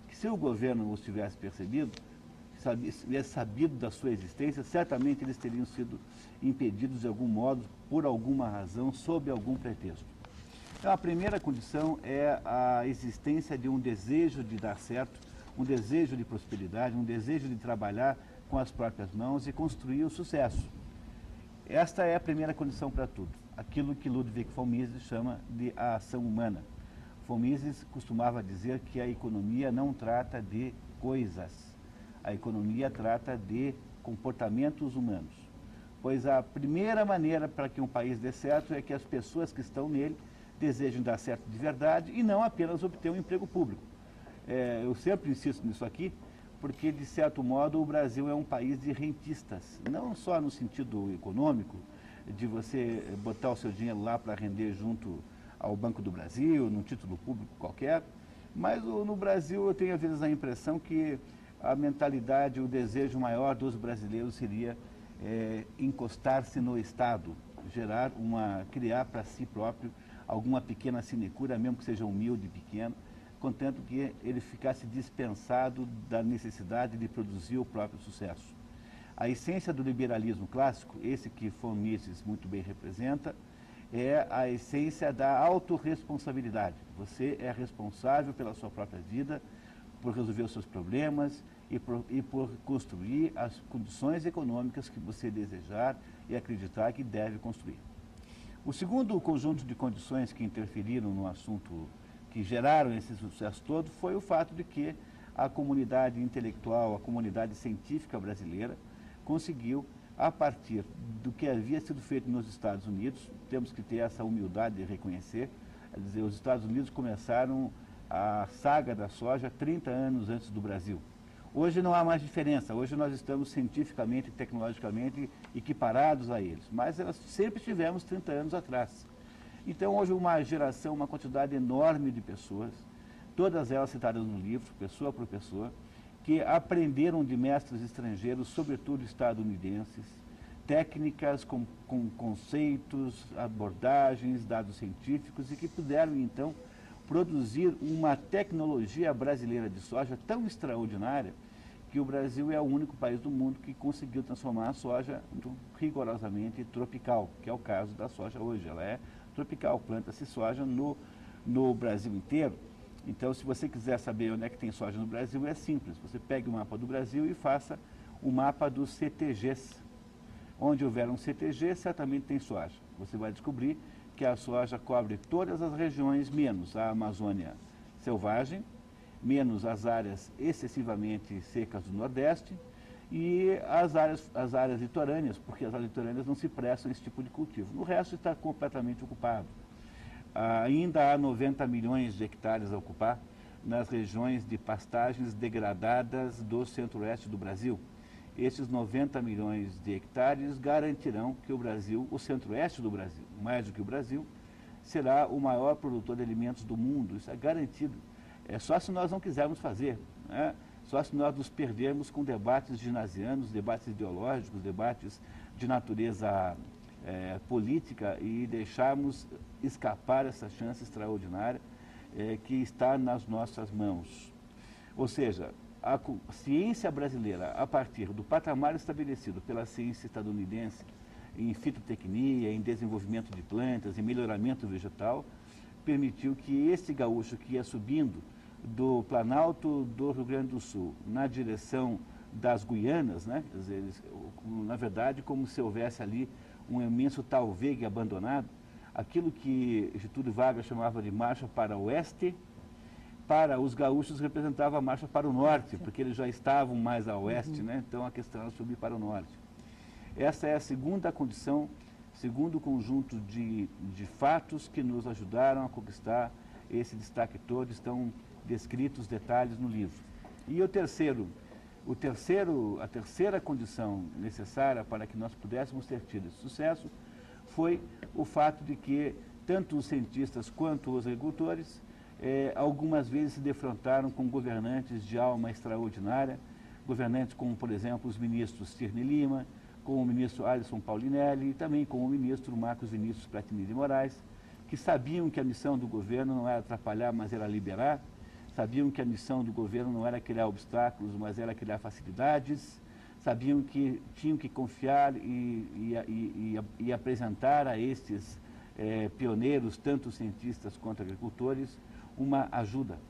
Que se o governo os tivesse percebido, tivesse sabido da sua existência, certamente eles teriam sido impedidos de algum modo, por alguma razão, sob algum pretexto. Então, a primeira condição é a existência de um desejo de dar certo, um desejo de prosperidade, um desejo de trabalhar com as próprias mãos e construir o sucesso. Esta é a primeira condição para tudo, aquilo que Ludwig von Mises chama de a ação humana. Von Mises costumava dizer que a economia não trata de coisas, a economia trata de comportamentos humanos. Pois a primeira maneira para que um país dê certo é que as pessoas que estão nele desejem dar certo de verdade e não apenas obter um emprego público. Eu sempre insisto nisso aqui, porque, de certo modo, o Brasil é um país de rentistas, não só no sentido econômico, de você botar o seu dinheiro lá para render junto ao Banco do Brasil, num título público qualquer, mas no Brasil eu tenho às vezes a impressão que a mentalidade, o desejo maior dos brasileiros seria encostar-se no Estado, criar para si próprio alguma pequena sinecura, mesmo que seja humilde e pequena, contanto que ele ficasse dispensado da necessidade de produzir o próprio sucesso. A essência do liberalismo clássico, esse que von Mises muito bem representa, é a essência da autorresponsabilidade. Você é responsável pela sua própria vida, por resolver os seus problemas e por construir as condições econômicas que você desejar e acreditar que deve construir. O segundo conjunto de condições que interferiram no assunto, que geraram esse sucesso todo, foi o fato de que a comunidade intelectual, a comunidade científica brasileira, conseguiu, a partir do que havia sido feito nos Estados Unidos, temos que ter essa humildade de reconhecer, quer dizer, os Estados Unidos começaram a saga da soja 30 anos antes do Brasil. Hoje não há mais diferença, hoje nós estamos cientificamente e tecnologicamente equiparados a eles, mas nós sempre estivemos 30 anos atrás. Então, hoje uma geração, uma quantidade enorme de pessoas, todas elas citadas no livro, pessoa por pessoa, que aprenderam de mestres estrangeiros, sobretudo estadunidenses, técnicas com conceitos, abordagens, dados científicos e que puderam, então, produzir uma tecnologia brasileira de soja tão extraordinária que o Brasil é o único país do mundo que conseguiu transformar a soja rigorosamente tropical, que é o caso da soja hoje. Ela é tropical, planta-se soja no Brasil inteiro. Então, se você quiser saber onde é que tem soja no Brasil, é simples. Você pega o mapa do Brasil e faça o mapa dos CTGs. Onde houver um CTG, certamente tem soja. Você vai descobrir que a soja cobre todas as regiões, menos a Amazônia selvagem, menos as áreas excessivamente secas do Nordeste e as áreas litorâneas, porque as áreas litorâneas não se prestam a esse tipo de cultivo. No resto está completamente ocupado. Ainda há 90 milhões de hectares a ocupar nas regiões de pastagens degradadas do centro-oeste do Brasil. Esses 90 milhões de hectares garantirão que o Brasil, o centro-oeste do Brasil, mais do que o Brasil, será o maior produtor de alimentos do mundo. Isso é garantido. É só se nós não quisermos fazer, né? Só se nós nos perdermos com debates ginasianos, debates ideológicos, debates de natureza política e deixarmos escapar essa chance extraordinária que está nas nossas mãos. Ou seja, a ciência brasileira, a partir do patamar estabelecido pela ciência estadunidense em fitotecnia, em desenvolvimento de plantas, em melhoramento vegetal, permitiu que esse gaúcho que ia subindo do Planalto do Rio Grande do Sul na direção das Guianas, né? Quer dizer, na verdade, como se houvesse ali um imenso talvegue abandonado, aquilo que Getúlio Vargas chamava de marcha para o oeste, para os gaúchos representava a marcha para o norte, porque eles já estavam mais a oeste, né? Então a questão era subir para o norte. Essa é a segunda condição, segundo conjunto de fatos que nos ajudaram a conquistar esse destaque todo, estão descritos detalhes no livro. E a terceira condição necessária para que nós pudéssemos ter tido esse sucesso foi o fato de que tanto os cientistas quanto os agricultores algumas vezes se defrontaram com governantes de alma extraordinária, governantes como, por exemplo, os ministros Cirne Lima, com o ministro Alisson Paulinelli e também com o ministro Marcos Vinícius Platini de Moraes, que sabiam que a missão do governo não era atrapalhar, mas era liberar, sabiam que a missão do governo não era criar obstáculos, mas era criar facilidades, sabiam que tinham que confiar e apresentar a estes pioneiros, tanto cientistas quanto agricultores, uma ajuda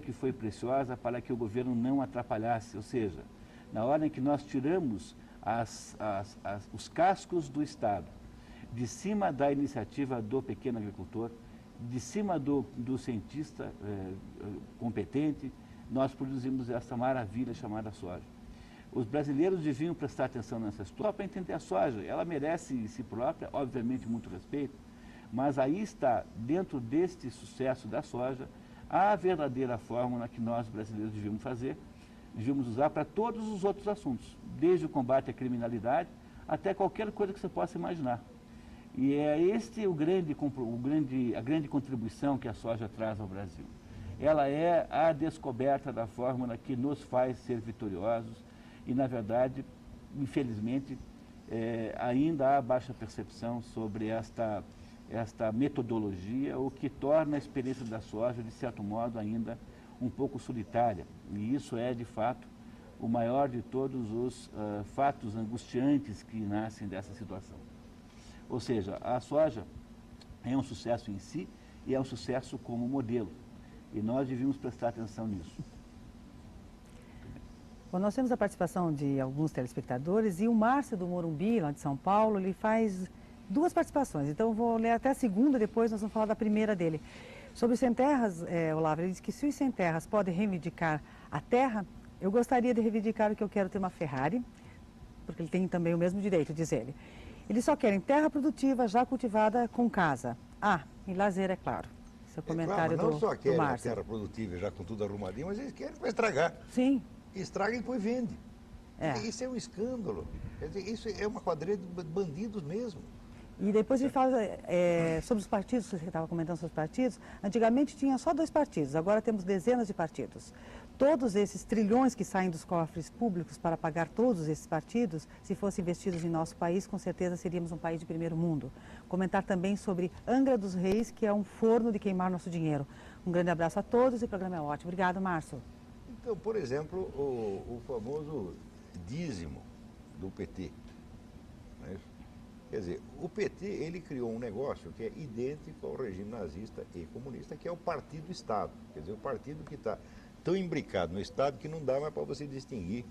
que foi preciosa para que o governo não atrapalhasse, ou seja, na hora em que nós tiramos os cascos do Estado de cima da iniciativa do pequeno agricultor, de cima do cientista competente, nós produzimos essa maravilha chamada soja. Os brasileiros deviam prestar atenção nessa história para entender a soja. Ela merece em si própria, obviamente, muito respeito, mas aí está, dentro deste sucesso da soja, a verdadeira fórmula que nós brasileiros devíamos usar para todos os outros assuntos, desde o combate à criminalidade até qualquer coisa que você possa imaginar. E é este a grande contribuição que a soja traz ao Brasil. Ela é a descoberta da fórmula que nos faz ser vitoriosos e, na verdade, infelizmente, ainda há baixa percepção sobre esta metodologia, o que torna a experiência da soja, de certo modo, ainda um pouco solitária. E isso é, de fato, o maior de todos os fatos angustiantes que nascem dessa situação. Ou seja, a soja é um sucesso em si e é um sucesso como modelo. E nós devíamos prestar atenção nisso. Bom, nós temos a participação de alguns telespectadores e o Márcio do Morumbi, lá de São Paulo, ele faz 2 participações. Então, eu vou ler até a segunda, depois nós vamos falar da primeira dele. Sobre os sem-terras, Olavo, ele diz que se os sem-terras podem reivindicar a terra, eu gostaria de reivindicar o que eu quero ter uma Ferrari, porque ele tem também o mesmo direito, diz ele. Eles só querem terra produtiva, já cultivada, com casa. E lazer, é claro. Esse é o comentário claro, do Márcio. Não só querem a terra produtiva já com tudo arrumadinho, mas eles querem para estragar. Sim. Estraga e depois vende. Isso é um escândalo. Quer dizer, isso é uma quadrilha de bandidos mesmo. E depois ele fala sobre os partidos, você estava comentando sobre os partidos. Antigamente tinha só 2 partidos, agora temos dezenas de partidos. Todos esses trilhões que saem dos cofres públicos para pagar todos esses partidos, se fossem investidos em nosso país, com certeza seríamos um país de primeiro mundo. Comentar também sobre Angra dos Reis, que é um forno de queimar nosso dinheiro. Um grande abraço a todos e o programa é ótimo. Obrigado, Márcio. Então, por exemplo, o famoso dízimo do PT. Não é isso? Quer dizer, o PT, ele criou um negócio que é idêntico ao regime nazista e comunista, que é o Partido-Estado. Quer dizer, o partido que está tão imbricado no Estado que não dá mais para você distinguir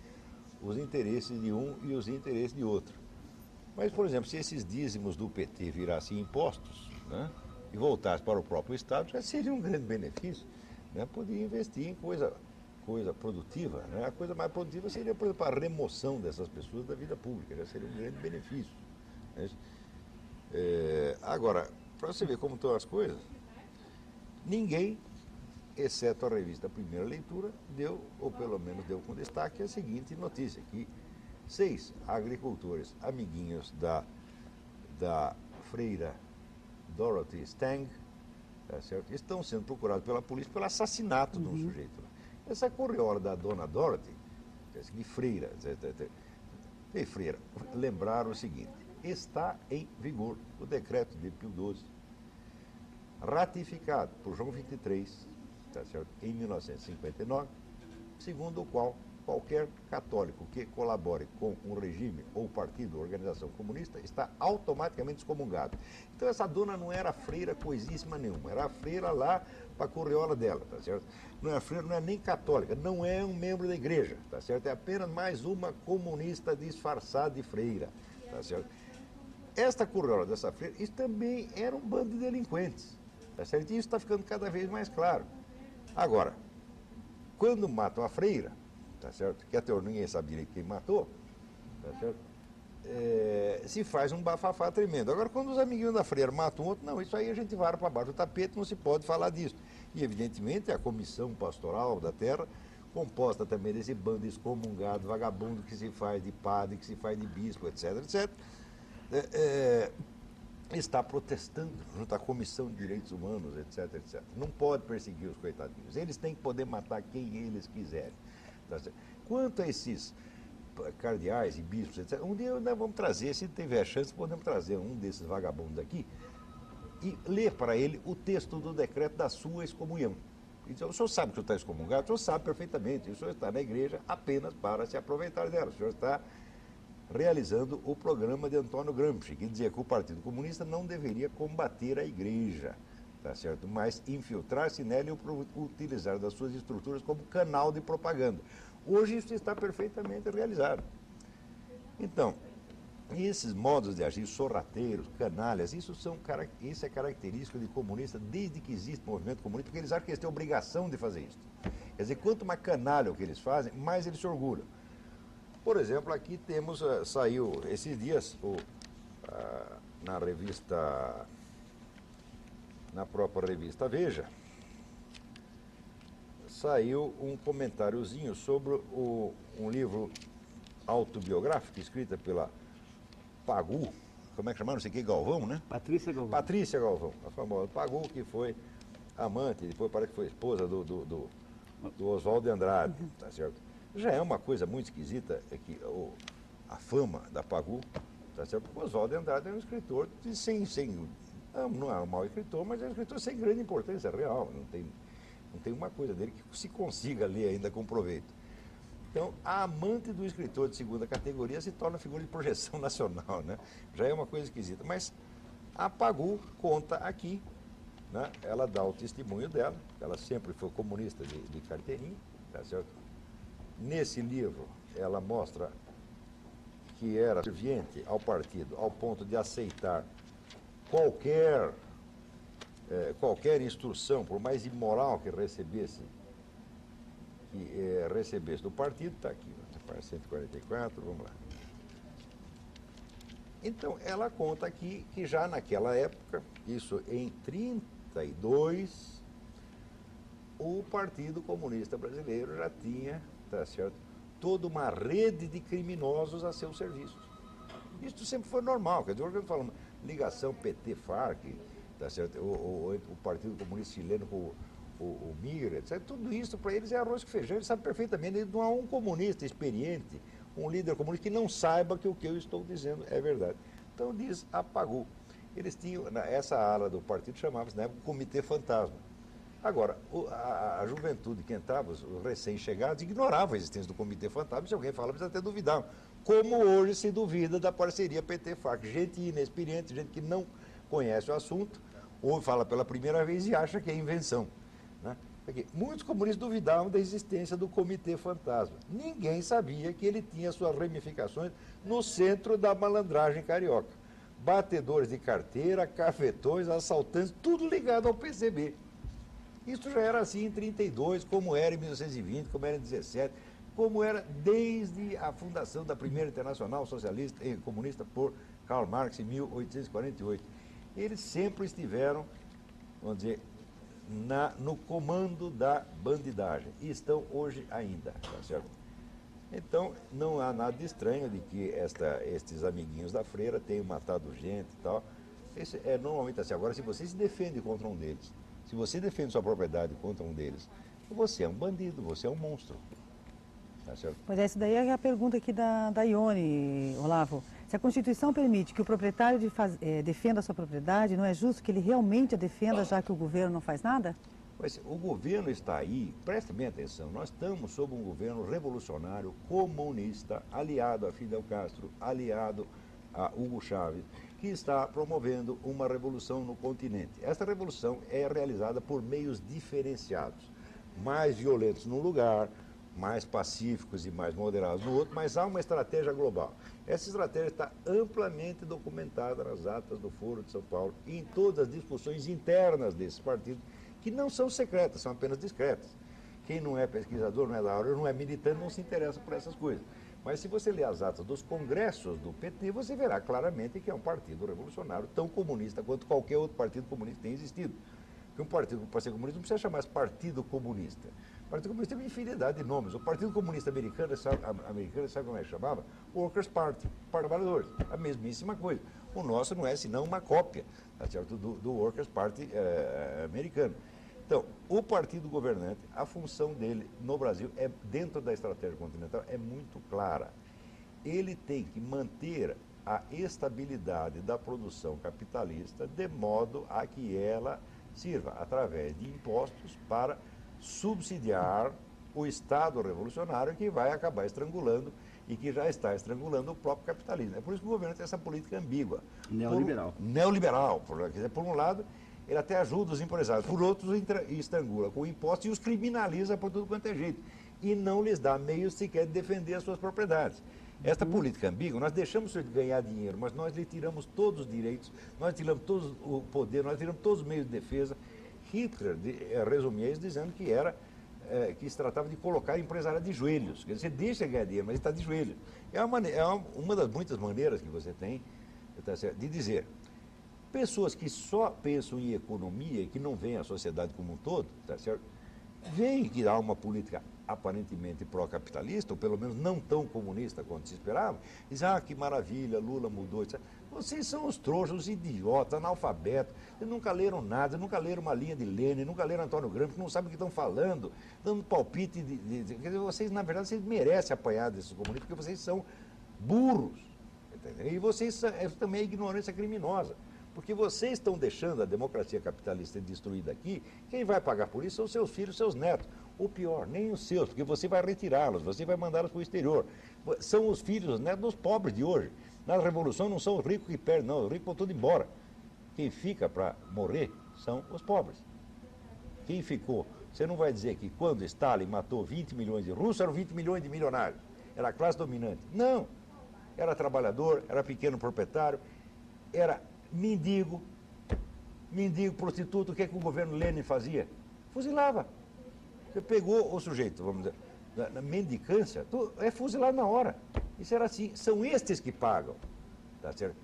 os interesses de um e os interesses de outro. Mas, por exemplo, se esses dízimos do PT virassem impostos, né, e voltassem para o próprio Estado, já seria um grande benefício. Né? Poderia investir em coisa produtiva. Né? A coisa mais produtiva seria, por exemplo, a remoção dessas pessoas da vida pública. Já seria um grande benefício. Né? Agora, para você ver como estão as coisas, ninguém, exceto a revista Primeira Leitura, deu, ou pelo menos deu com destaque, a seguinte notícia, que 6 agricultores amiguinhos da freira Dorothy Stang tá certo? Estão sendo procurados pela polícia pelo assassinato de um sujeito. Essa corriola da dona Dorothy, de Freira, de Freira, lembraram o seguinte: está em vigor o decreto de Pio XII, ratificado por João XXIII, tá certo? Em 1959, segundo o qual qualquer católico que colabore com um regime ou partido ou organização comunista está automaticamente excomungado. Então essa dona não era freira coisíssima nenhuma, era a freira lá para a corriola dela, tá certo? Não é freira, não é nem católica, não é um membro da igreja, tá certo? É apenas mais uma comunista disfarçada de freira, tá certo? Esta corriola dessa freira, isso também era um bando de delinquentes, tá certo? E isso está ficando cada vez mais claro. Agora, quando matam a freira, tá certo? Que até hoje ninguém sabe direito quem matou, tá certo? Se faz um bafafá tremendo. Agora, quando os amiguinhos da freira matam um outro, não, isso aí a gente vara para baixo do tapete, não se pode falar disso. E, evidentemente, a comissão pastoral da terra, composta também desse bando excomungado, vagabundo que se faz de padre, que se faz de bispo, etc., etc., está protestando junto à Comissão de Direitos Humanos, etc., etc. Não pode perseguir os coitadinhos. Eles têm que poder matar quem eles quiserem. Tá certo? Quanto a esses cardeais e bispos, etc., um dia nós vamos trazer, se tiver chance, podemos trazer um desses vagabundos aqui e ler para ele o texto do decreto da sua excomunhão. Então, o senhor sabe que o senhor está excomungado, o senhor sabe perfeitamente, o senhor está na igreja apenas para se aproveitar dela, o senhor está realizando o programa de Antônio Gramsci, que dizia que o Partido Comunista não deveria combater a igreja, tá certo? Mas infiltrar-se nela e utilizar das suas estruturas como canal de propaganda. Hoje isso está perfeitamente realizado. Então, esses modos de agir sorrateiros, canalhas, isso é característico de comunista desde que existe movimento comunista, porque eles acham que eles têm obrigação de fazer isso. Quer dizer, quanto mais canalha o que eles fazem, mais eles se orgulham. Por exemplo, aqui temos, saiu esses dias, na revista, na própria revista Veja, saiu um comentáriozinho sobre um livro autobiográfico, escrita pela Pagu, como é que chamaram? Não sei o que, Galvão, né? Patrícia Galvão. Patrícia Galvão, a famosa Pagu, que foi amante, depois parece que foi esposa do Oswald de Andrade, tá certo? Já é uma coisa muito esquisita, é que a fama da Pagu, tá certo? Porque o Oswald de Andrade é um escritor não é um mau escritor, mas é um escritor sem grande importância real, não tem uma coisa dele que se consiga ler ainda com proveito. Então, a amante do escritor de segunda categoria se torna figura de projeção nacional, né? Já é uma coisa esquisita. Mas a Pagu conta aqui, né? Ela dá o testemunho dela, ela sempre foi comunista de carteirinha, tá certo? Nesse livro, ela mostra que era serviente ao partido ao ponto de aceitar qualquer instrução, por mais imoral que recebesse do partido, está aqui, 144, vamos lá. Então, ela conta aqui que já naquela época, isso em 1932, o Partido Comunista Brasileiro já tinha, tá certo, toda uma rede de criminosos a seus serviços. Isso sempre foi normal, quer dizer, hoje falamos ligação PT-FARC, tá certo, o Partido Comunista Chileno com o MIR, etc. Tudo isso para eles é arroz com feijão, eles sabem perfeitamente, não há um comunista experiente, um líder comunista que não saiba que o que eu estou dizendo é verdade. Então diz a Pagu. Eles tinham, essa ala do partido chamava-se na época Comitê Fantasma. Agora, a juventude que entrava, os recém-chegados, ignorava a existência do Comitê Fantasma, se alguém falava, eles até duvidavam. Como hoje se duvida da parceria PT-FARC. Gente inexperiente, gente que não conhece o assunto, ou fala pela primeira vez e acha que é invenção. Né? Porque muitos comunistas duvidavam da existência do Comitê Fantasma. Ninguém sabia que ele tinha suas ramificações no centro da malandragem carioca. Batedores de carteira, cafetões, assaltantes, tudo ligado ao PCB. Isso já era assim em 1932, como era em 1920, como era em 1917, como era desde a fundação da primeira Internacional Socialista e Comunista por Karl Marx em 1848. Eles sempre estiveram, vamos dizer, no comando da bandidagem e estão hoje ainda, tá certo? Então, não há nada de estranho de que estes amiguinhos da freira tenham matado gente e tal. Isso é normalmente assim. Agora, se você se defende contra um deles, Se você defende sua propriedade contra um deles, você é um bandido, você é um monstro. Tá certo? Pois é, isso daí é a pergunta aqui da Ione, Olavo. Se a Constituição permite que o proprietário defenda a sua propriedade, não é justo que ele realmente a defenda, já que o governo não faz nada? Mas o governo está aí, preste bem atenção, nós estamos sob um governo revolucionário, comunista, aliado a Fidel Castro, aliado a Hugo Chávez, que está promovendo uma revolução no continente. Esta revolução é realizada por meios diferenciados, mais violentos num lugar, mais pacíficos e mais moderados no outro, mas há uma estratégia global. Essa estratégia está amplamente documentada nas atas do Foro de São Paulo e em todas as discussões internas desses partidos, que não são secretas, são apenas discretas. Quem não é pesquisador, não é da área, não é militante, não se interessa por essas coisas. Mas se você ler as atas dos congressos do PT, você verá claramente que é um partido revolucionário tão comunista quanto qualquer outro partido comunista que tenha existido. Porque um partido, para ser comunista, não precisa chamar de Partido Comunista. O Partido Comunista tem uma infinidade de nomes. O Partido Comunista americano, sabe como é que chamava? Workers' Party, para trabalhadores. A mesmíssima coisa. O nosso não é senão uma cópia, tá certo? Do Workers' Party americano. Então, o partido governante, a função dele no Brasil, dentro da estratégia continental, é muito clara. Ele tem que manter a estabilidade da produção capitalista de modo a que ela sirva, através de impostos, para subsidiar o Estado revolucionário que vai acabar estrangulando e que já está estrangulando o próprio capitalismo. É por isso que o governo tem essa política ambígua. Neoliberal. Neoliberal. Por um lado, ele até ajuda os empresários, por outro, estrangula com impostos e os criminaliza por tudo quanto é jeito. E não lhes dá meios sequer de defender as suas propriedades. Esta política ambígua, nós deixamos de ganhar dinheiro, mas nós lhe tiramos todos os direitos, nós tiramos todo o poder, nós tiramos todos os meios de defesa. Hitler resumia isso dizendo que se tratava de colocar a empresária de joelhos. Quer dizer, você deixa ganhar dinheiro, mas ele está de joelhos. É uma das muitas maneiras que você tem de dizer. Pessoas que só pensam em economia e que não veem a sociedade como um todo, tá certo? Veem que há uma política aparentemente pró-capitalista, ou pelo menos não tão comunista quanto se esperava, dizem, que maravilha, Lula mudou, etc. Vocês são os trouxas, os idiotas, analfabetos, vocês nunca leram nada, nunca leram uma linha de Lenin, nunca leram Antônio Gramsci, não sabem o que estão falando, dando palpite quer dizer, vocês, na verdade, vocês merecem apanhar desses comunistas, porque vocês são burros, entendeu? E vocês também é ignorância criminosa. Porque vocês estão deixando a democracia capitalista destruída aqui, quem vai pagar por isso são seus filhos, seus netos. Ou pior, nem os seus, porque você vai retirá-los, você vai mandá-los para o exterior. São os filhos, os netos dos pobres de hoje. Na Revolução não são os ricos que perdem, não, os ricos vão tudo embora. Quem fica para morrer são os pobres. Quem ficou? Você não vai dizer que quando Stalin matou 20 milhões de russos, eram 20 milhões de milionários. Era a classe dominante. Não. Era trabalhador, era pequeno proprietário, era mendigo, prostituto. O que é que o governo Lenin fazia? Fuzilava. Você pegou o sujeito, vamos dizer, na mendicância, é fuzilado na hora. Isso era assim. São estes que pagam. Tá certo?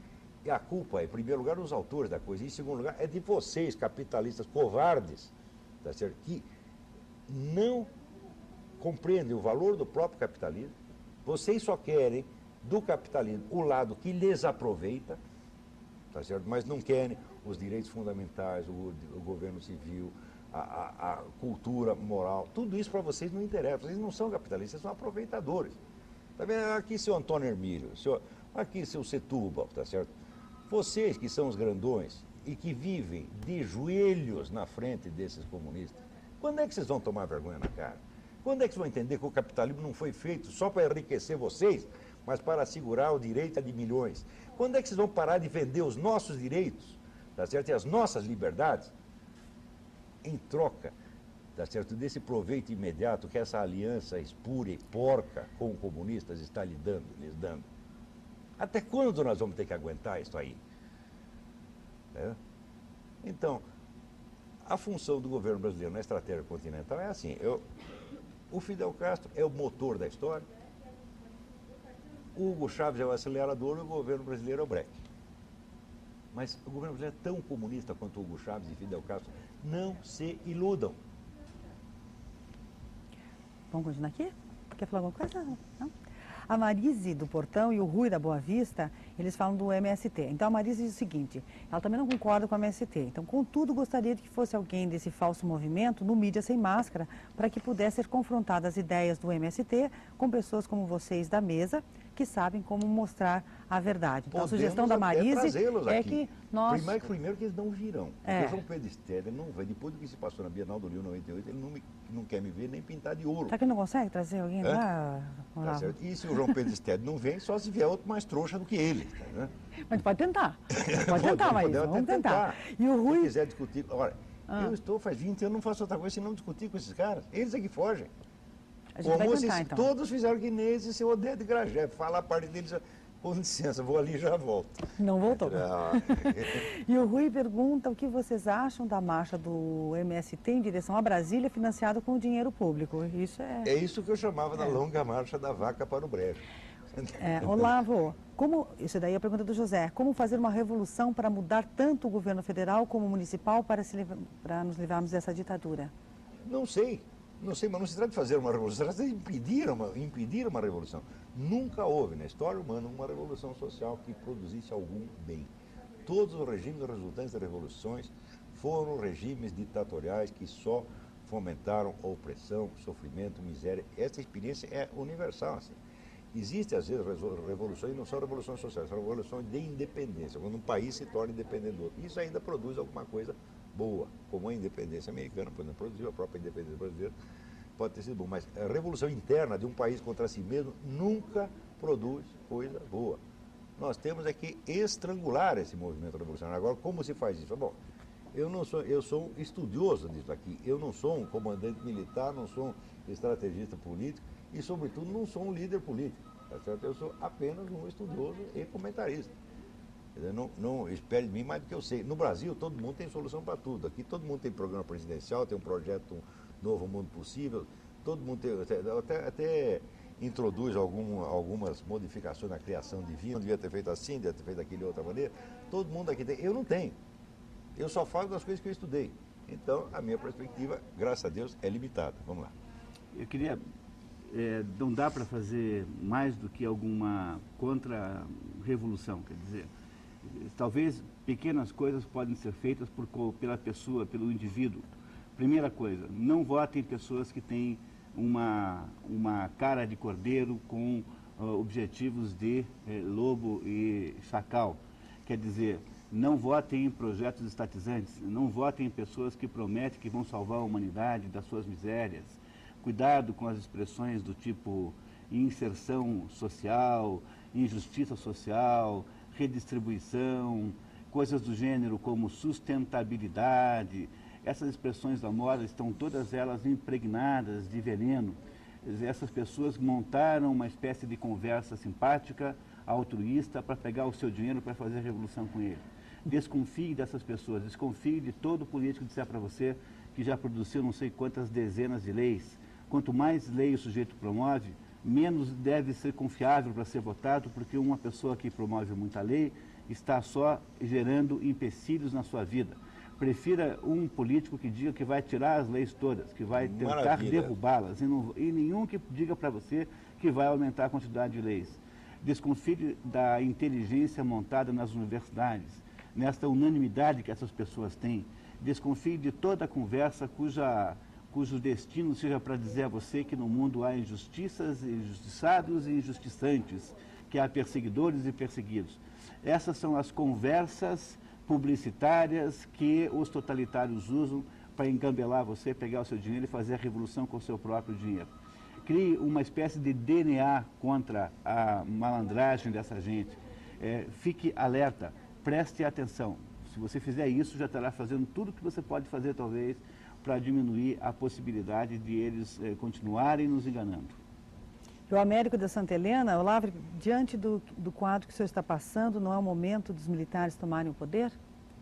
E a culpa, em primeiro lugar, dos autores da coisa. E, em segundo lugar, é de vocês, capitalistas covardes, tá certo? Que não compreendem o valor do próprio capitalismo. Vocês só querem do capitalismo o lado que lhes aproveita, tá certo? Mas não querem os direitos fundamentais, o governo civil, a cultura moral. Tudo isso para vocês não interessa. Vocês não são capitalistas, vocês são aproveitadores. Tá vendo? Aqui seu Antônio Hermílio, aqui seu Setúbal, tá certo? Vocês que são os grandões e que vivem de joelhos na frente desses comunistas, quando é que vocês vão tomar vergonha na cara? Quando é que vocês vão entender que o capitalismo não foi feito só para enriquecer vocês, mas para assegurar o direito de milhões? Quando é que vocês vão parar de vender os nossos direitos, tá certo? E as nossas liberdades, em troca, tá certo? Desse proveito imediato que essa aliança espúria e porca com comunistas está lhes dando? Até quando nós vamos ter que aguentar isso aí? Então, a função do governo brasileiro na estratégia continental é assim. O Fidel Castro é o motor da história, o Hugo Chávez é o acelerador e o governo brasileiro é o breque. Mas o governo brasileiro é tão comunista quanto o Hugo Chávez e Fidel Castro. Não se iludam. Vamos continuar aqui? Quer falar alguma coisa? Não? A Marise do Portão e o Rui da Boa Vista, eles falam do MST. Então a Marise diz o seguinte, ela também não concorda com o MST. Então, contudo, gostaria de que fosse alguém desse falso movimento no Mídia Sem Máscara, para que pudesse ser confrontada as ideias do MST com pessoas como vocês da mesa, que sabem como mostrar a verdade. Então, a sugestão da Marise é que nós... Primeiro que eles não virão. Porque o João Pedro Stedler não vai, depois do que se passou na Bienal do Rio 98, ele não quer me ver nem pintar de ouro. Será que não consegue trazer alguém lá? Tá certo. E se o João Pedro Stedler não vem, só se vier outro mais trouxa do que ele. Né? Mas pode tentar. Pode tentar, Marise, vamos tentar. E o Rui... Se quiser discutir... Olha, eu estou faz 20 anos, não faço outra coisa senão discutir com esses caras. Eles é que fogem. A gente vai tentar, então. Todos fizeram que nem esse seu Odé de Gragé. Fala a parte deles, com licença, vou ali e já volto. Não voltou. E o Rui pergunta o que vocês acham da marcha do MST em direção a Brasília, financiada com o dinheiro público. Isso é isso que eu chamava da longa marcha da vaca para o brejo. Olavo, isso daí é a pergunta do José. Como fazer uma revolução para mudar tanto o governo federal como o municipal para nos livrarmos dessa ditadura? Não sei, mas não se trata de fazer uma revolução, se trata de impedir uma revolução. Nunca houve na história humana uma revolução social que produzisse algum bem. Todos os regimes resultantes das revoluções foram regimes ditatoriais que só fomentaram opressão, sofrimento, miséria. Essa experiência é universal, assim. Existem, às vezes, revoluções, não são revoluções sociais, são revoluções de independência, quando um país se torna independente do outro. Isso ainda produz alguma coisa boa, como a independência americana, por exemplo, produziu a própria independência brasileira, pode ter sido bom. Mas a revolução interna de um país contra si mesmo nunca produz coisa boa. Nós temos é que estrangular esse movimento revolucionário. Agora, como se faz isso? Bom, eu sou um estudioso disso aqui, eu não sou um comandante militar, não sou um estrategista político, e, sobretudo, não sou um líder político, tá certo? Eu sou apenas um estudioso e comentarista. Não espere de mim mais do que eu sei. No Brasil, todo mundo tem solução para tudo. Aqui, todo mundo tem programa presidencial, tem um projeto Novo Mundo Possível, todo mundo tem, até introduz algumas modificações na criação divina, devia ter feito assim, devia ter feito daquele de outra maneira. Todo mundo aqui tem. Eu não tenho. Eu só falo das coisas que eu estudei. Então, a minha perspectiva, graças a Deus, é limitada. Vamos lá. Eu queria... não dá para fazer mais do que alguma contra-revolução, quer dizer, talvez pequenas coisas podem ser feitas pela pessoa, pelo indivíduo. Primeira coisa, não votem pessoas que têm uma cara de cordeiro com objetivos de lobo e chacal. Quer dizer, não votem em projetos estatizantes, não votem em pessoas que prometem que vão salvar a humanidade das suas misérias. Cuidado com as expressões do tipo inserção social, injustiça social, redistribuição, coisas do gênero como sustentabilidade. Essas expressões da moda estão todas elas impregnadas de veneno. Essas pessoas montaram uma espécie de conversa simpática, altruísta, para pegar o seu dinheiro para fazer a revolução com ele. Desconfie dessas pessoas, desconfie de todo político que disser para você que já produziu não sei quantas dezenas de leis. Quanto mais lei o sujeito promove, menos deve ser confiável para ser votado, porque uma pessoa que promove muita lei está só gerando empecilhos na sua vida. Prefira um político que diga que vai tirar as leis todas, que vai tentar derrubá-las, e nenhum que diga para você que vai aumentar a quantidade de leis. Desconfie da inteligência montada nas universidades, nesta unanimidade que essas pessoas têm. Desconfie de toda a conversa cujo destino seja para dizer a você que no mundo há injustiças, injustiçados e injustiçantes, que há perseguidores e perseguidos. Essas são as conversas publicitárias que os totalitários usam para engambelar você, pegar o seu dinheiro e fazer a revolução com o seu próprio dinheiro. Crie uma espécie de DNA contra a malandragem dessa gente. Fique alerta, preste atenção. Se você fizer isso, já estará fazendo tudo o que você pode fazer, talvez, para diminuir a possibilidade de eles continuarem nos enganando. O Américo da Santa Helena, Olavo, diante do quadro que o senhor está passando, não é o momento dos militares tomarem o poder?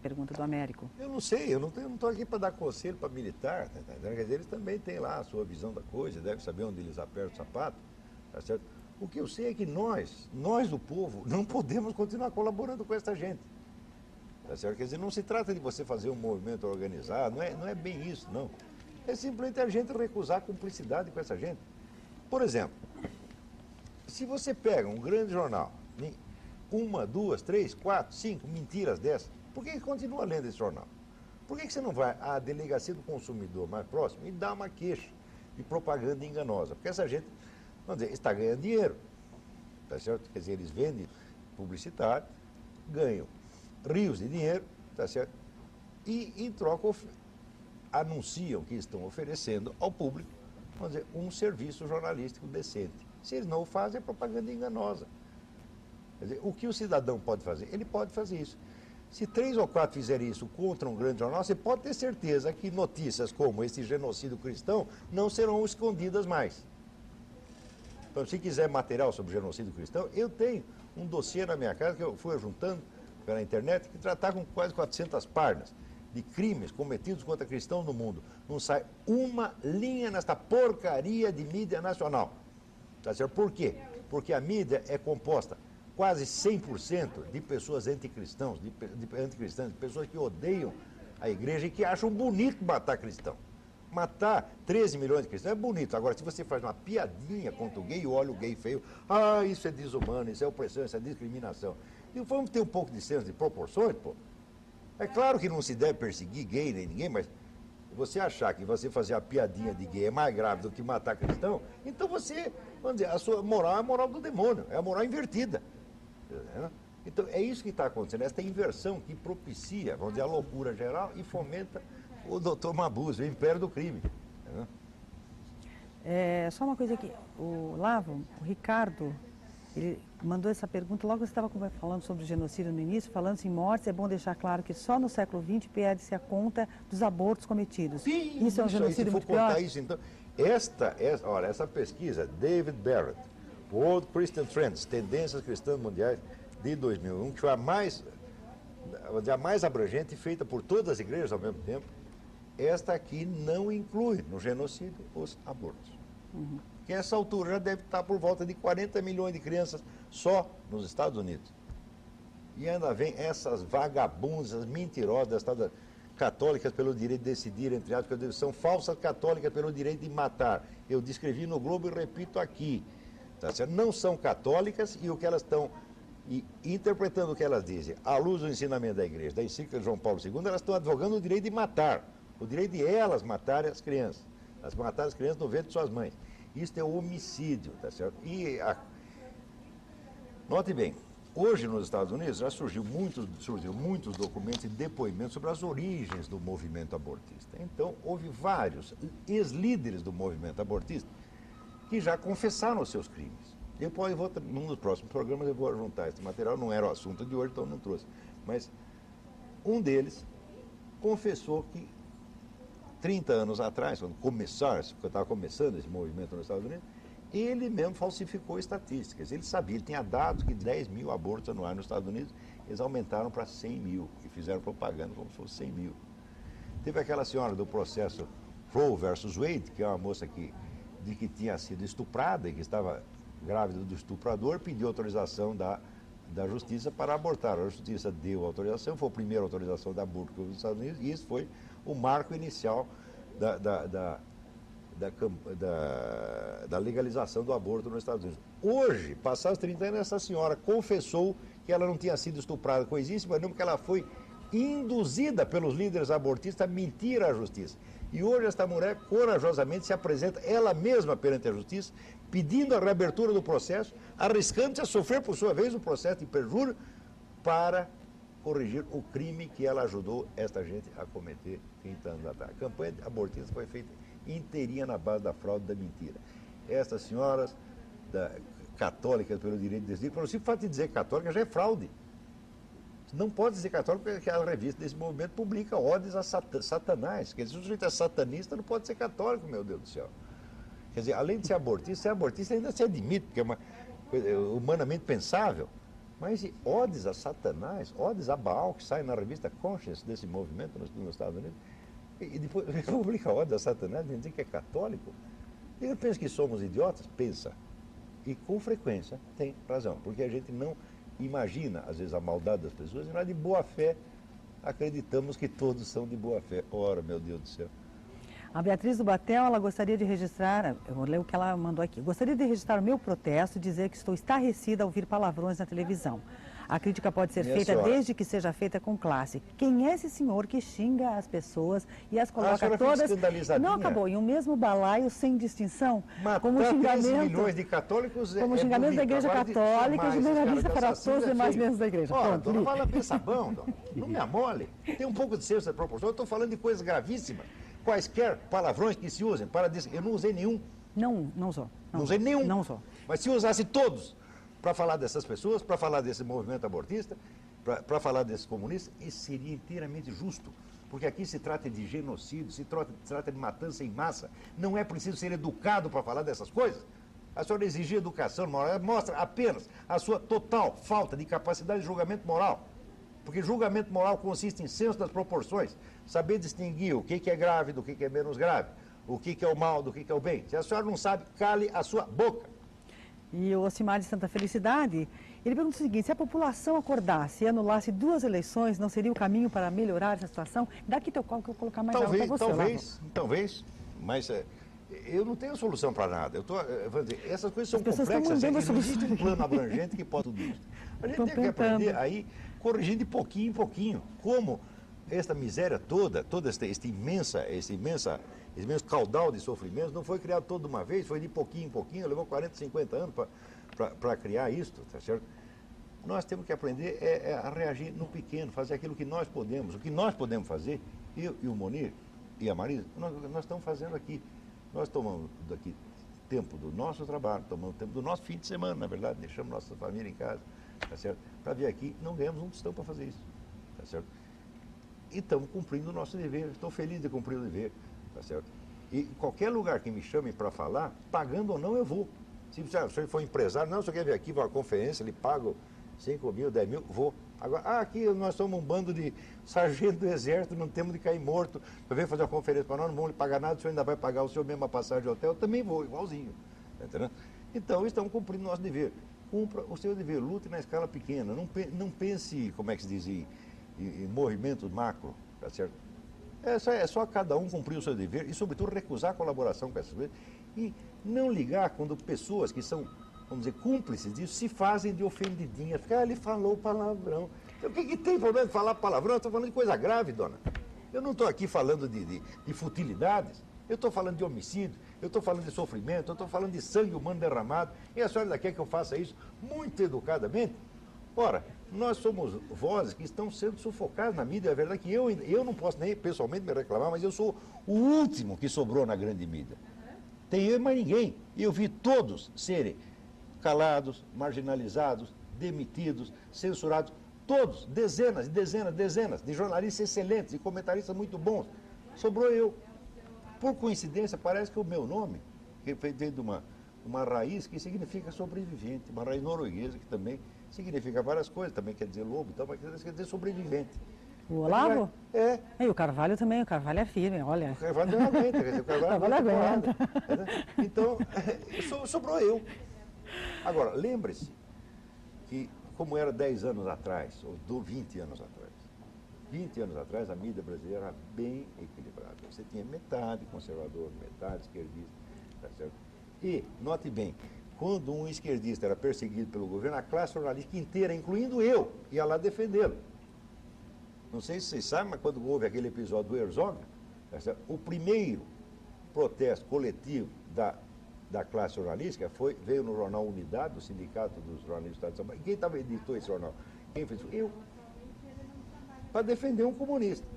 Pergunta do Américo. Eu não sei, eu não estou aqui para dar conselho para militar, tá? Quer dizer, eles também têm lá a sua visão da coisa, devem saber onde eles apertam o sapato, tá certo? O que eu sei é que nós do povo, não podemos continuar colaborando com essa gente. Tá certo? Quer dizer, não se trata de você fazer um movimento organizado, não é bem isso, não. É simplesmente a gente recusar a cumplicidade com essa gente. Por exemplo, Se você pega um grande jornal, uma, duas, três, quatro, cinco mentiras dessas, por que continua lendo esse jornal? Por que você não vai à delegacia do consumidor mais próximo e dá uma queixa de propaganda enganosa? Porque essa gente, vamos dizer, está ganhando dinheiro, tá certo? Quer dizer, eles vendem publicidade, ganham rios de dinheiro, tá certo? E em troca anunciam que estão oferecendo ao público, vamos dizer, um serviço jornalístico decente. Se eles não o fazem, é propaganda enganosa. Quer dizer, o que o cidadão pode fazer? Ele pode fazer isso. Se 3 ou 4 fizerem isso contra um grande jornal, você pode ter certeza que notícias como esse genocídio cristão não serão escondidas mais. Então, se quiser material sobre genocídio cristão, eu tenho um dossiê na minha casa que eu fui juntando pela internet, que tratar com quase 400 páginas de crimes cometidos contra cristãos no mundo. Não sai uma linha nesta porcaria de mídia nacional. Tá certo? Por quê? Porque a mídia é composta quase 100% de pessoas anticristãs, de pessoas que odeiam a igreja e que acham bonito matar cristão. Matar 13 milhões de cristãos é bonito. Agora, se você faz uma piadinha contra o gay, olha o gay feio, isso é desumano, isso é opressão, isso é discriminação. E vamos ter um pouco de senso de proporções, pô. É claro que não se deve perseguir gay nem ninguém, mas você achar que você fazer a piadinha de gay é mais grave do que matar cristão, então você, vamos dizer, a sua moral é a moral do demônio, é a moral invertida. Então, é isso que está acontecendo, esta inversão que propicia, vamos dizer, a loucura geral e fomenta o doutor Mabuse, o império do crime. Só uma coisa aqui, o Lavo, o Ricardo, ele mandou essa pergunta, logo você estava falando sobre o genocídio no início, falando em mortes, é bom deixar claro que só no século XX perde-se a conta dos abortos cometidos. Sim, isso é um genocídio aí, se muito for contar pior. isso, então, olha, essa pesquisa, David Barrett, World Christian Trends, Tendências Cristãs Mundiais, de 2001, que foi a mais abrangente, feita por todas as igrejas ao mesmo tempo, esta aqui não inclui no genocídio os abortos. Que essa altura já deve estar por volta de 40 milhões de crianças só nos Estados Unidos. E ainda vem essas vagabundas, mentirosas, católicas pelo direito de decidir, entre aspas, são falsas católicas pelo direito de matar. Eu descrevi no Globo e repito aqui. Tá certo? Não são católicas e o que elas estão interpretando o que elas dizem, à luz do ensinamento da igreja, da encíclica de João Paulo II, elas estão advogando o direito de matar, o direito de elas matarem as crianças, matarem as crianças no ventre de suas mães. Isso é homicídio, tá certo? Note bem, hoje nos Estados Unidos já surgiu muitos documentos e depoimentos sobre as origens do movimento abortista. Então, houve vários ex-líderes do movimento abortista que já confessaram os seus crimes. Depois, num dos próximos programas, eu vou juntar esse material, não era o assunto de hoje, então não trouxe. Mas um deles confessou que 30 anos atrás, quando estava começando esse movimento nos Estados Unidos, ele mesmo falsificou estatísticas. Ele sabia, ele tinha dados que 10 mil abortos anuais nos Estados Unidos, eles aumentaram para 100 mil e fizeram propaganda como se fosse 100 mil. Teve aquela senhora do processo Roe versus Wade, que é uma moça que tinha sido estuprada e que estava grávida do estuprador, pediu autorização da justiça para abortar. A justiça deu autorização, foi a primeira autorização de aborto que houve nos Estados Unidos, e isso foi o marco inicial da legalização do aborto nos Estados Unidos. Hoje, passados 30 anos, essa senhora confessou que ela não tinha sido estuprada coisíssima, não, porque ela foi induzida pelos líderes abortistas a mentir à justiça. E hoje esta mulher corajosamente se apresenta ela mesma perante a justiça, pedindo a reabertura do processo, arriscando-se a sofrer por sua vez o processo de perjúrio para corrigir o crime que ela ajudou esta gente a cometer 30 anos atrás. A campanha abortista foi feita inteirinha na base da fraude e da mentira. Estas senhoras católicas pelo direito de decidir, se o fato de dizer católica já é fraude. Não pode dizer católico porque a revista desse movimento publica ódios a Satanás. Quer dizer, se o sujeito é satanista, não pode ser católico, meu Deus do céu. Quer dizer, além de ser abortista ainda se admite, porque é uma coisa humanamente pensável. Mas ódios a Satanás, ódios a Baal, que sai na revista Conscience desse movimento nos Estados Unidos, e depois publica ódios a Satanás, dizer que é católico. Ele pensa que somos idiotas? Pensa. E com frequência tem razão, porque a gente não imagina, às vezes, a maldade das pessoas, e nós de boa fé acreditamos que todos são de boa fé. Ora, meu Deus do céu. A Beatriz do Batel, ela gostaria de registrar, eu vou ler o que ela mandou aqui. Gostaria de registrar o meu protesto e dizer que estou estarrecida ao ouvir palavrões na televisão. A crítica pode ser feita desde que seja feita com classe. Quem é esse senhor que xinga as pessoas e as coloca todas... Não acabou, em um mesmo balaio, sem distinção, como xingamento... milhões de católicos como xingamento da Igreja Católica, generalista para todos os demais membros da Igreja. Ora, dona, fala pensabão, dona. Não me amole. Tem um pouco de senso de proporção. Eu estou falando de coisas gravíssimas. Quaisquer palavrões que se usem para dizer... Eu não usei nenhum. Não usou. Não usei nenhum. Não usou. Mas se usasse todos para falar dessas pessoas, para falar desse movimento abortista, para falar desses comunistas, isso seria inteiramente justo. Porque aqui se trata de genocídio, se trata de matança em massa. Não é preciso ser educado para falar dessas coisas. A senhora exigir educação moral mostra apenas a sua total falta de capacidade de julgamento moral. Porque julgamento moral consiste em senso das proporções, saber distinguir o que é grave do que é menos grave, o que é o mal do que é o bem. Se a senhora não sabe, cale a sua boca. E o Osimar de Santa Felicidade, ele pergunta o seguinte: se a população acordasse e anulasse 2 eleições, não seria o caminho para melhorar essa situação? Daqui teu colo que eu vou colocar mais alto para você. Talvez, mas eu não tenho solução para nada. Vou dizer, essas coisas são complexas, não existe um plano abrangente que pode tudo isso. A gente tem que aprender aí, corrigir de pouquinho em pouquinho, como esta miséria toda, esse imenso caudal de sofrimentos não foi criado toda uma vez, foi de pouquinho em pouquinho, levou 40, 50 anos para criar isso, tá certo? Nós temos que aprender a reagir no pequeno, fazer aquilo que nós podemos. O que nós podemos fazer, eu e o Monir e a Marisa, nós estamos fazendo aqui. Nós tomamos daqui tempo do nosso trabalho, tomamos tempo do nosso fim de semana, na verdade, deixamos nossa família em casa, tá certo? Para vir aqui, não ganhamos um tostão para fazer isso, tá certo? E estamos cumprindo o nosso dever, estou feliz de cumprir o dever, tá certo? E qualquer lugar que me chame para falar, pagando ou não, eu vou. Se o senhor for empresário, não, o senhor quer vir aqui para uma conferência, ele paga 5 mil, 10 mil, vou. Agora, aqui nós somos um bando de sargento do exército, não temos de cair morto, para vir fazer uma conferência para nós, não vamos lhe pagar nada, o senhor ainda vai pagar o senhor mesmo a passagem de hotel, eu também vou, igualzinho. Tá entendendo? Então, estamos cumprindo o nosso dever. Cumpra o seu dever, lute na escala pequena, não pense, como é que se diz, em movimentos macro, tá certo? É só cada um cumprir o seu dever e, sobretudo, recusar a colaboração com essas coisas e não ligar quando pessoas que são, vamos dizer, cúmplices disso, se fazem de ofendidinha. Fica, ele falou palavrão. Então, o que tem problema de falar palavrão? Eu estou falando de coisa grave, dona. Eu não estou aqui falando de futilidades. Eu estou falando de homicídio, eu estou falando de sofrimento, eu estou falando de sangue humano derramado. E a senhora ainda quer que eu faça isso muito educadamente? Ora, nós somos vozes que estão sendo sufocadas na mídia. É verdade que eu não posso nem pessoalmente me reclamar, mas eu sou o último que sobrou na grande mídia. Tem eu e mais ninguém. E eu vi todos serem calados, marginalizados, demitidos, censurados. Todos, dezenas e dezenas, dezenas de jornalistas excelentes e comentaristas muito bons. Sobrou eu. Por coincidência, parece que o meu nome, que veio de uma raiz que significa sobrevivente, uma raiz norueguesa que também significa várias coisas, também quer dizer lobo e tal, mas quer dizer sobrevivente. O Olavo? É. E o Carvalho também, o Carvalho é firme, olha. O Carvalho não aguenta, quer dizer, o Carvalho aguenta. Então, sobrou eu. Agora, lembre-se que, como era 10 anos atrás, ou 20 anos atrás, 20 anos atrás, a mídia brasileira era bem equilibrada. Você tinha metade conservador, metade esquerdista, tá certo? E, note bem, quando um esquerdista era perseguido pelo governo, a classe jornalística inteira, incluindo eu, ia lá defendê-lo. Não sei se vocês sabem, mas quando houve aquele episódio do Herzog, tá certo? O primeiro protesto coletivo da classe jornalística veio no jornal Unidade, do Sindicato dos Jornalistas do Estado de São Paulo. E quem editou esse jornal? Quem fez isso? Eu. Para defender um comunista.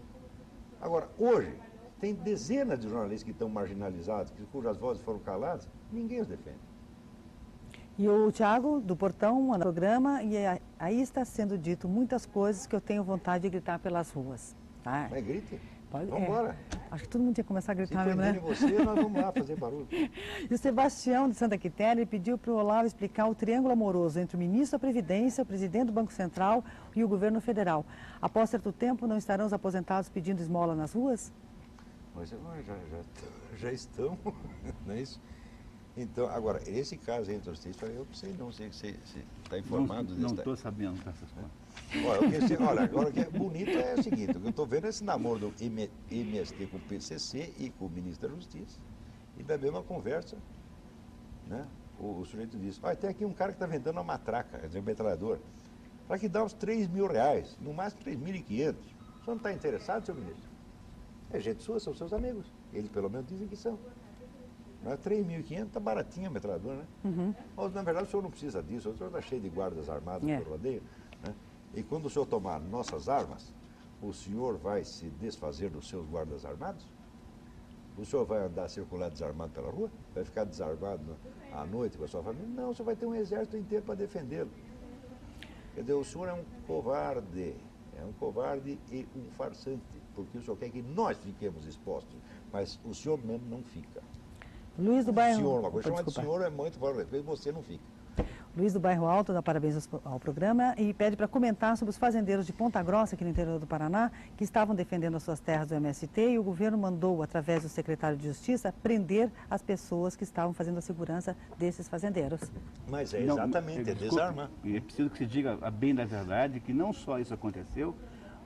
Agora, hoje, tem dezenas de jornalistas que estão marginalizados, cujas vozes foram caladas, ninguém os defende. E o Tiago, do Portão, no programa, e aí está sendo dito muitas coisas que eu tenho vontade de gritar pelas ruas. Tá? Mas grite. Vamos embora. Acho que todo mundo tinha que começar a gritar mesmo, né? Se você, nós vamos lá fazer barulho. E o Sebastião, de Santa Quitéria, pediu para o Olavo explicar o triângulo amoroso entre o ministro da Previdência, o presidente do Banco Central e o governo federal. Após certo tempo, não estarão os aposentados pedindo esmola nas ruas? Mas já estão, não é isso? Então, agora, esse caso aí, doutor Cícero, eu não sei, não sei se você está informado Não desse. estou sabendo dessas coisas. Olha, agora o que é bonito é o seguinte, o que eu estou vendo é esse namoro do MST com o PCC e com o ministro da Justiça, e da mesma conversa, né? O sujeito disse, olha, tem aqui um cara que está vendendo uma matraca, quer dizer, um metralhador, para que dá uns R$3.000, no máximo 3.500. O senhor não está interessado, senhor ministro? É gente sua, são seus amigos. Eles pelo menos dizem que são. Não é 3.500, está baratinho a metralhadora, né? Uhum. Mas, na verdade, o senhor não precisa disso, o senhor está cheio de guardas armados É. por rodeio, né? E quando o senhor tomar nossas armas, o senhor vai se desfazer dos seus guardas armados? O senhor vai andar circular desarmado pela rua? Vai ficar desarmado à noite com a sua família? Não, o senhor vai ter um exército inteiro para defendê-lo. Quer dizer, o senhor é um covarde e um farsante, porque o senhor quer que nós fiquemos expostos, mas o senhor mesmo não fica. Luiz do Bairro... Senhor, uma coisa Opa, chamada desculpa. senhor é muito fora do respeito, você não fica. Luiz do Bairro Alto dá parabéns ao programa e pede para comentar sobre os fazendeiros de Ponta Grossa, aqui no interior do Paraná, que estavam defendendo as suas terras do MST e o governo mandou, através do secretário de Justiça, prender as pessoas que estavam fazendo a segurança desses fazendeiros. Mas é Não, exatamente, é desculpe, desarmar. É preciso que se diga a bem da verdade que não só isso aconteceu,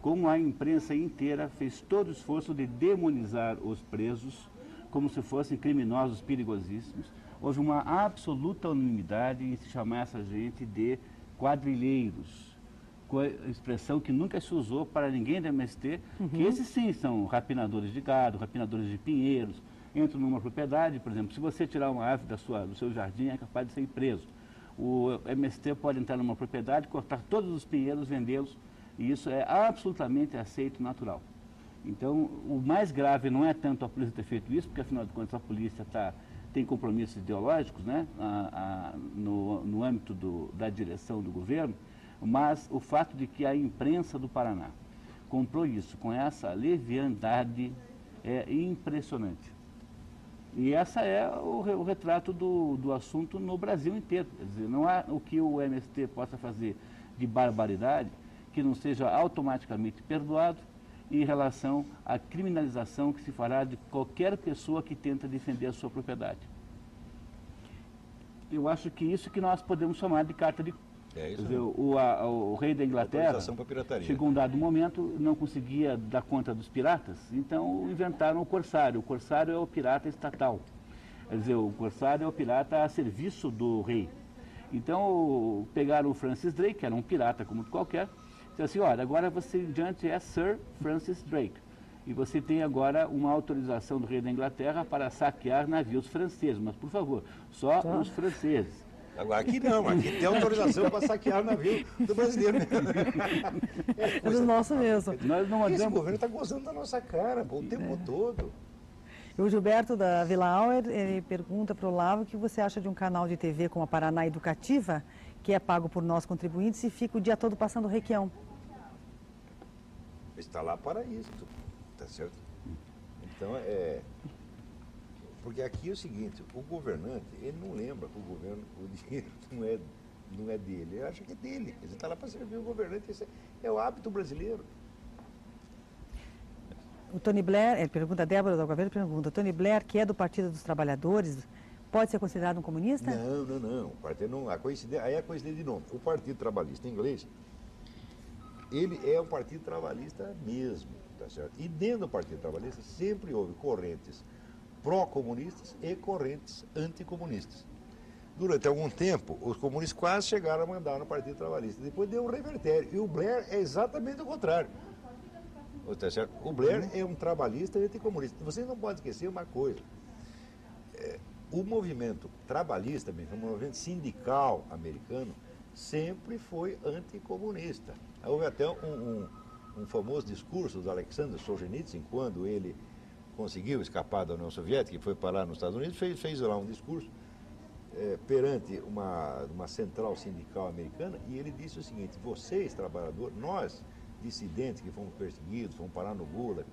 como a imprensa inteira fez todo o esforço de demonizar os presos como se fossem criminosos perigosíssimos. Houve uma absoluta unanimidade em se chamar essa gente de quadrilheiros, com a expressão que nunca se usou para ninguém da MST, que esses sim são rapinadores de gado, rapinadores de pinheiros, entram numa propriedade, por exemplo, se você tirar uma árvore do seu jardim, é capaz de ser preso. O MST pode entrar numa propriedade, cortar todos os pinheiros, vendê-los, e isso é absolutamente aceito, natural. Então, o mais grave não é tanto a polícia ter feito isso, porque afinal de contas a polícia tem compromissos ideológicos, né, no âmbito da direção do governo, mas o fato de que a imprensa do Paraná comprou isso com essa leviandade é impressionante. E essa é o retrato do assunto no Brasil inteiro. Quer dizer, não há o que o MST possa fazer de barbaridade que não seja automaticamente perdoado em relação à criminalização que se fará de qualquer pessoa que tenta defender a sua propriedade. Eu acho que isso que nós podemos chamar de carta de... É isso. Quer dizer, o rei da Inglaterra, Autorização para pirataria. chegou um dado momento, não conseguia dar conta dos piratas, então inventaram o corsário. O corsário é o pirata estatal. Quer dizer, o corsário é o pirata a serviço do rei. Então pegaram o Francis Drake, que era um pirata como qualquer, e assim, olha, agora você em diante é Sir Francis Drake. E você tem agora uma autorização do rei da Inglaterra para saquear navios franceses, mas por favor, só os franceses. Agora, aqui não, aqui tem autorização para saquear o navio do brasileiro. É do nosso mesmo. Nós não Esse andamos... governo está gozando da nossa cara, pô, o tempo todo. E o Gilberto da Vila Auer, ele pergunta para o Olavo o que você acha de um canal de TV como a Paraná Educativa, que é pago por nós contribuintes e fica o dia todo passando Requião. Está lá para isso, tá certo? Então, porque aqui é o seguinte, o governante, ele não lembra que o dinheiro não é dele, ele acha que é dele, ele está lá para servir o governante, esse é o hábito brasileiro. O Tony Blair, ele pergunta, a Débora do Aguaveiro pergunta, Tony Blair, que é do Partido dos Trabalhadores, pode ser considerado um comunista? Não. O partido não, aí é coincidência de nome. O Partido Trabalhista inglês, ele é um partido trabalhista mesmo, tá certo? E dentro do Partido Trabalhista sempre houve correntes pró-comunistas e correntes anticomunistas. Durante algum tempo, os comunistas quase chegaram a mandar no Partido Trabalhista. Depois deu um revertério. E o Blair é exatamente o contrário. Tá certo? O Blair é um trabalhista anticomunista. Vocês não podem esquecer uma coisa. O movimento trabalhista, o movimento sindical americano, sempre foi anticomunista. Houve até um famoso discurso do Alexander Solzhenitsyn, quando ele conseguiu escapar da União Soviética e foi parar nos Estados Unidos, fez lá um discurso perante uma central sindical americana, e ele disse o seguinte: vocês, trabalhadores, nós, dissidentes que fomos perseguidos, fomos parar no Gulag,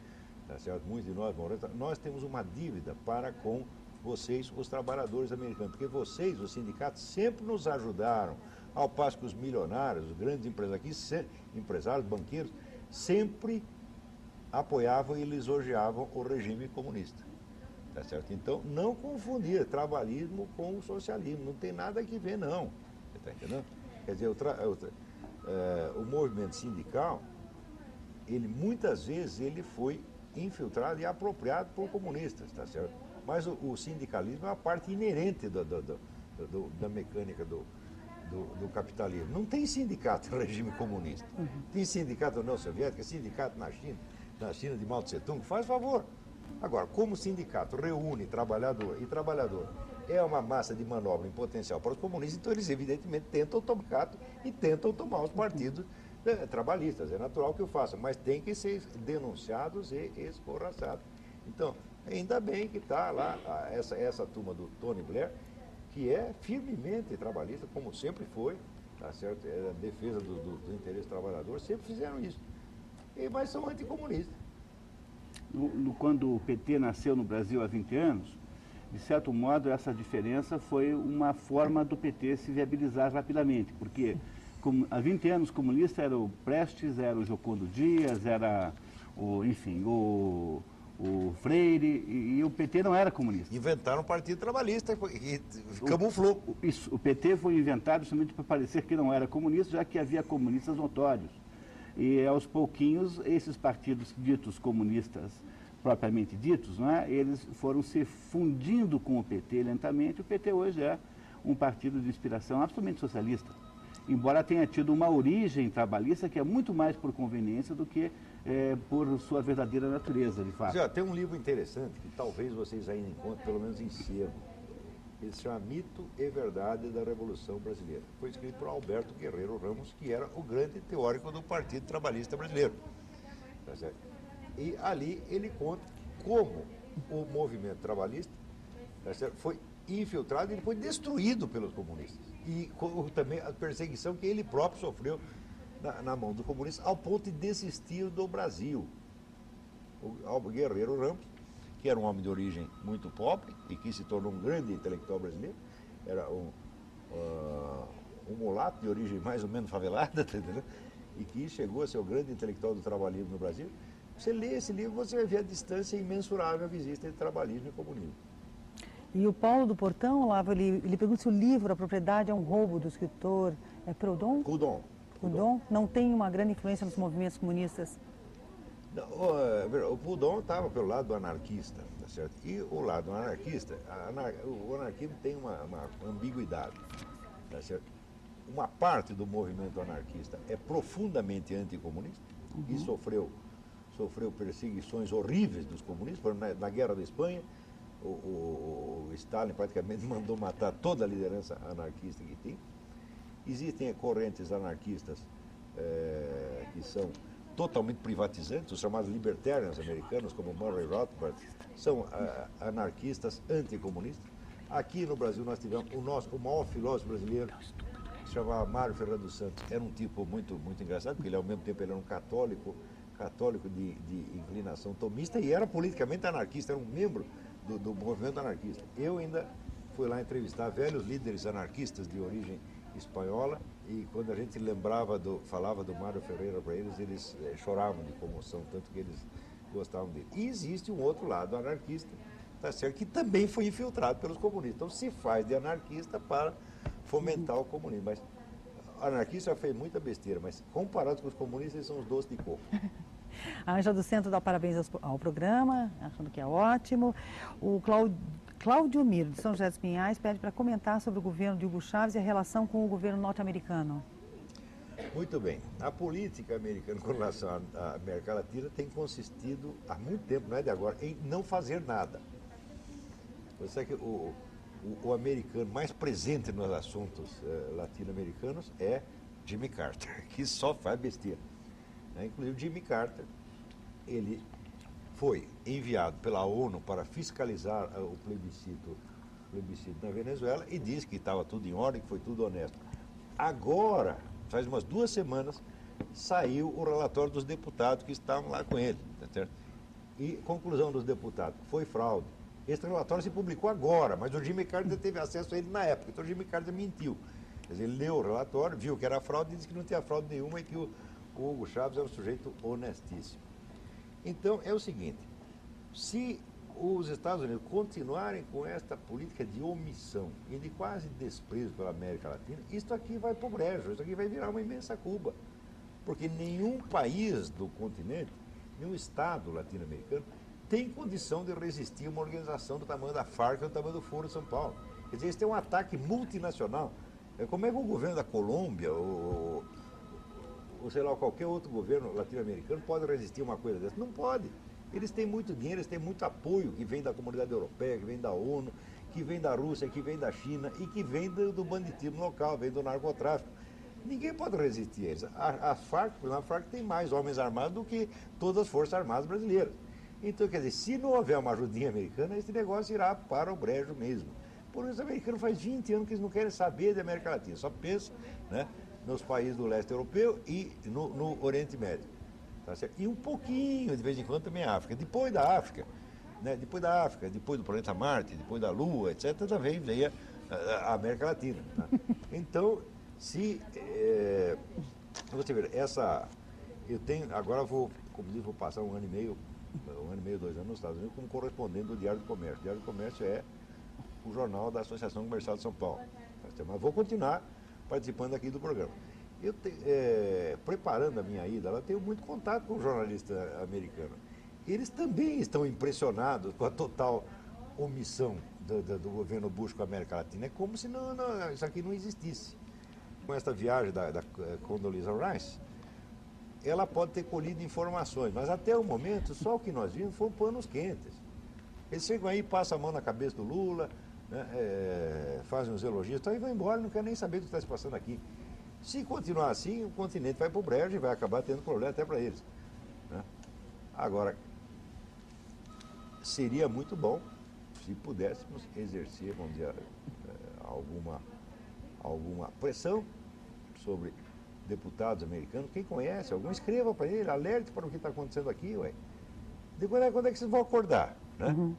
tá certo? Muitos de nós morremos, nós temos uma dívida para com vocês, os trabalhadores americanos, porque vocês, os sindicatos, sempre nos ajudaram, ao passo que os milionários, os grandes empresários aqui, empresários, banqueiros, sempre apoiavam e lisonjeavam o regime comunista. Tá certo? Então, não confundir trabalhismo com o socialismo. Não tem nada que ver, não. Você está entendendo? Quer dizer, o movimento sindical, ele muitas vezes ele foi infiltrado e apropriado por comunistas, tá certo? Mas o sindicalismo é uma parte inerente da mecânica do capitalismo. Não tem sindicato no regime comunista. Tem sindicato na União Soviética, sindicato na China de Mao Tse Tung, faz favor. Agora, como o sindicato reúne trabalhador e trabalhador, é uma massa de manobra em potencial para os comunistas, então eles evidentemente tentam tomar os partidos trabalhistas. É natural que o façam, mas tem que ser denunciados e escorraçados. Então, ainda bem que está lá essa turma do Tony Blair, que é firmemente trabalhista, como sempre foi, tá certo? É a defesa do interesse do trabalhador, sempre fizeram isso. Mas são anticomunistas. Quando o PT nasceu no Brasil há 20 anos, de certo modo, essa diferença foi uma forma do PT se viabilizar rapidamente, porque há 20 anos comunista era o Prestes, era o Jocondo Dias, era o Freire, e o PT não era comunista. Inventaram um partido trabalhista e camuflou. O PT foi inventado justamente para parecer que não era comunista, já que havia comunistas notórios. E aos pouquinhos, esses partidos ditos comunistas, propriamente ditos, não é? Eles foram se fundindo com o PT lentamente. O PT hoje é um partido de inspiração absolutamente socialista, embora tenha tido uma origem trabalhista que é muito mais por conveniência do que por sua verdadeira natureza, de fato. Tem um livro interessante que talvez vocês ainda encontrem, pelo menos em sebo. Ele se chama Mito e Verdade da Revolução Brasileira. Foi escrito por Alberto Guerreiro Ramos, que era o grande teórico do Partido Trabalhista Brasileiro. Tá certo? E ali ele conta como o movimento trabalhista, tá certo, foi infiltrado e ele foi destruído pelos comunistas. E também a perseguição que ele próprio sofreu na mão do comunista, ao ponto de desistir do Brasil. O Guerreiro Ramos, que era um homem de origem muito pobre e que se tornou um grande intelectual brasileiro, era um mulato de origem mais ou menos favelada, entendeu? E que chegou a ser o grande intelectual do trabalhismo no Brasil. Você lê esse livro, você vai ver a distância imensurável que existe entre trabalhismo e comunismo. E o Paulo do Portão, lá, ele pergunta se o livro A Propriedade é um roubo do escritor Proudhon? Proudhon não tem uma grande influência nos movimentos comunistas? Não, o Proudhon estava pelo lado anarquista, tá certo? E o lado anarquista, o anarquismo tem uma ambiguidade, tá certo? Uma parte do movimento anarquista é profundamente anticomunista e sofreu perseguições horríveis dos comunistas. Por exemplo, na Guerra da Espanha, o Stalin praticamente mandou matar toda a liderança anarquista que tem. Existem correntes anarquistas que são totalmente privatizantes, os chamados libertarians americanos, como Murray Rothbard, são anarquistas anticomunistas. Aqui no Brasil nós tivemos o maior filósofo brasileiro, que se chamava Mário Ferreira dos Santos. Era um tipo muito, muito engraçado, porque ele ao mesmo tempo ele era um católico de inclinação tomista e era politicamente anarquista, era um membro do movimento anarquista. Eu ainda fui lá entrevistar velhos líderes anarquistas de origem espanhola e quando a gente falava do Mário Ferreira para eles choravam de comoção, tanto que eles gostavam dele. E existe um outro lado anarquista, tá certo, que também foi infiltrado pelos comunistas. Então se faz de anarquista para fomentar o comunismo. Mas o anarquista já fez muita besteira, mas comparado com os comunistas, eles são os doces de coco. A Ângela do Centro dá parabéns ao programa, achando que é ótimo. O Cláudio Miro, de São José dos Pinhais, pede para comentar sobre o governo de Hugo Chávez e a relação com o governo norte-americano. Muito bem. A política americana com relação à América Latina tem consistido, há muito tempo, não é de agora, em não fazer nada. Você sabe que o americano mais presente nos assuntos latino-americanos é Jimmy Carter, que só faz besteira. Inclusive, Jimmy Carter, ele foi enviado pela ONU para fiscalizar o plebiscito na Venezuela e disse que estava tudo em ordem, que foi tudo honesto. Agora, faz umas 2 semanas, saiu o relatório dos deputados que estavam lá com ele, tá certo? E conclusão dos deputados, foi fraude. Esse relatório se publicou agora, mas o Jimmy Carter teve acesso a ele na época, então o Jimmy Carter mentiu. Quer dizer, ele leu o relatório, viu que era fraude e disse que não tinha fraude nenhuma e que o Hugo Chávez é um sujeito honestíssimo. Então, é o seguinte, se os Estados Unidos continuarem com esta política de omissão e de quase desprezo pela América Latina, isto aqui vai para o brejo, isso aqui vai virar uma imensa Cuba. Porque nenhum país do continente, nenhum Estado latino-americano, tem condição de resistir a uma organização do tamanho da Farc ou do tamanho do Foro de São Paulo. Quer dizer, eles têm um ataque multinacional. Como é que o governo da Colômbia ou sei lá, qualquer outro governo latino-americano pode resistir a uma coisa dessa? Não pode. Eles têm muito dinheiro, eles têm muito apoio que vem da comunidade europeia, que vem da ONU, que vem da Rússia, que vem da China e que vem do banditismo local, vem do narcotráfico. Ninguém pode resistir a eles. A Farc tem mais homens armados do que todas as forças armadas brasileiras. Então, quer dizer, se não houver uma ajudinha americana, esse negócio irá para o brejo mesmo. Por isso, os americanos faz 20 anos que eles não querem saber da América Latina, só pensam, né, nos países do leste europeu e no Oriente Médio. Tá certo? E um pouquinho, de vez em quando, também a África. Depois da África, depois do planeta Marte, depois da Lua, etc., também veio a América Latina. Tá? Então, se você ver, eu tenho, agora vou passar um ano e meio, 2 anos nos Estados Unidos como correspondente do Diário do Comércio. O Diário do Comércio é o jornal da Associação Comercial de São Paulo. Mas vou continuar participando aqui do programa. Preparando a minha ida, eu tenho muito contato com o jornalista americano. Eles também estão impressionados com a total omissão do governo Bush com a América Latina. É como se isso aqui não existisse. Com esta viagem da Condoleezza Rice, ela pode ter colhido informações, mas até o momento, só o que nós vimos foram panos quentes. Eles chegam aí, passam a mão na cabeça do Lula, né, fazem uns elogios, então, e vão embora, não quer nem saber do que está se passando aqui. Se continuar assim, o continente vai para o brejo e vai acabar tendo problema até para eles. Né? Agora, seria muito bom se pudéssemos exercer, vamos dizer, alguma pressão sobre deputados americanos. Quem conhece, algum escreva para ele, alerte para o que está acontecendo aqui, ué. De quando é que vocês vão acordar? Né? Uhum.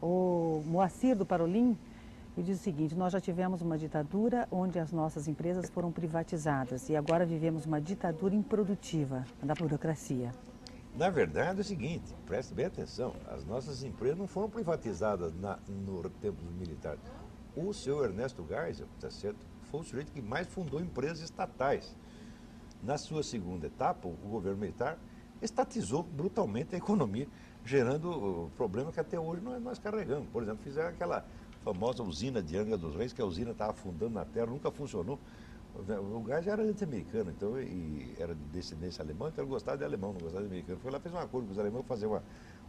O Moacir do Parolim, ele diz o seguinte: nós já tivemos uma ditadura onde as nossas empresas foram privatizadas e agora vivemos uma ditadura improdutiva da burocracia. Na verdade é o seguinte, preste bem atenção, as nossas empresas não foram privatizadas no tempo dos militares. O seu Ernesto Geisel, tá certo, foi o sujeito que mais fundou empresas estatais. Na sua segunda etapa, o governo militar estatizou brutalmente a economia, gerando o problema que até hoje nós carregamos. Por exemplo, fizeram aquela famosa usina de Angra dos Reis, que a usina estava afundando na terra, nunca funcionou. O Geisel era anti-americano, então, e era de descendência alemã, então ele gostava de alemão, não gostava de americano. Foi lá, fez um acordo com os alemães para fazer uma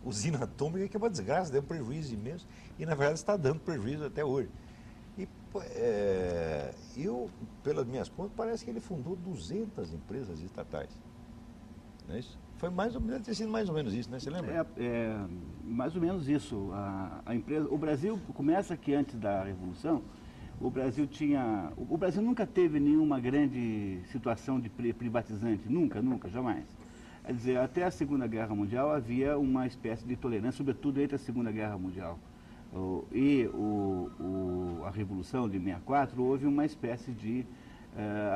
usina atômica, que é uma desgraça, deu um prejuízo imenso, e na verdade está dando prejuízo até hoje. E pelas minhas contas, parece que ele fundou 200 empresas estatais. Não é isso? Foi deve ter sido mais ou menos isso, né? Você lembra? Mais ou menos isso. A empresa, o Brasil começa que antes da Revolução, o Brasil nunca teve nenhuma grande situação de privatizante, nunca, jamais. Quer dizer, até a Segunda Guerra Mundial havia uma espécie de tolerância, sobretudo entre a Segunda Guerra Mundial e a Revolução de 64, houve uma espécie de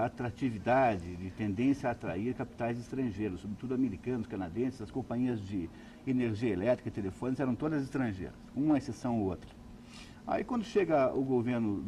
atratividade, de tendência a atrair capitais estrangeiros, sobretudo americanos, canadenses. As companhias de energia elétrica e telefones eram todas estrangeiras, uma exceção ou outra. Aí quando chega o governo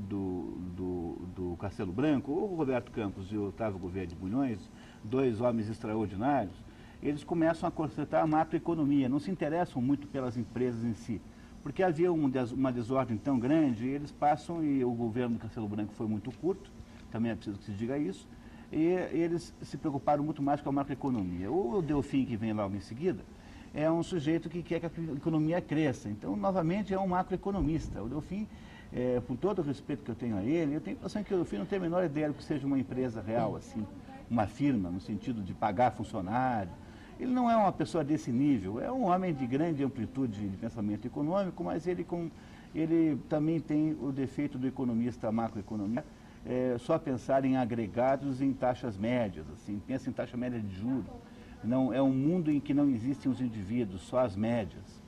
do Castelo Branco, o Roberto Campos e o Otávio Gouveia de Bulhões, 2 homens extraordinários, eles começam a consertar a macroeconomia, não se interessam muito pelas empresas em si, porque havia uma desordem tão grande, eles passam, e o governo do Castelo Branco foi muito curto, também é preciso que se diga isso, e eles se preocuparam muito mais com a macroeconomia. O Delfim, que vem logo em seguida, é um sujeito que quer que a economia cresça. Então, novamente, é um macroeconomista. O Delfim, por todo o respeito que eu tenho a ele, eu tenho a impressão que o Delfim não tem a menor ideia do que seja uma empresa real, assim, uma firma, no sentido de pagar funcionário. Ele não é uma pessoa desse nível, é um homem de grande amplitude de pensamento econômico, mas ele também tem o defeito do economista macroeconomia, só pensar em agregados em taxas médias, assim, pensa em taxa média de juros. Não, é um mundo em que não existem os indivíduos, só as médias.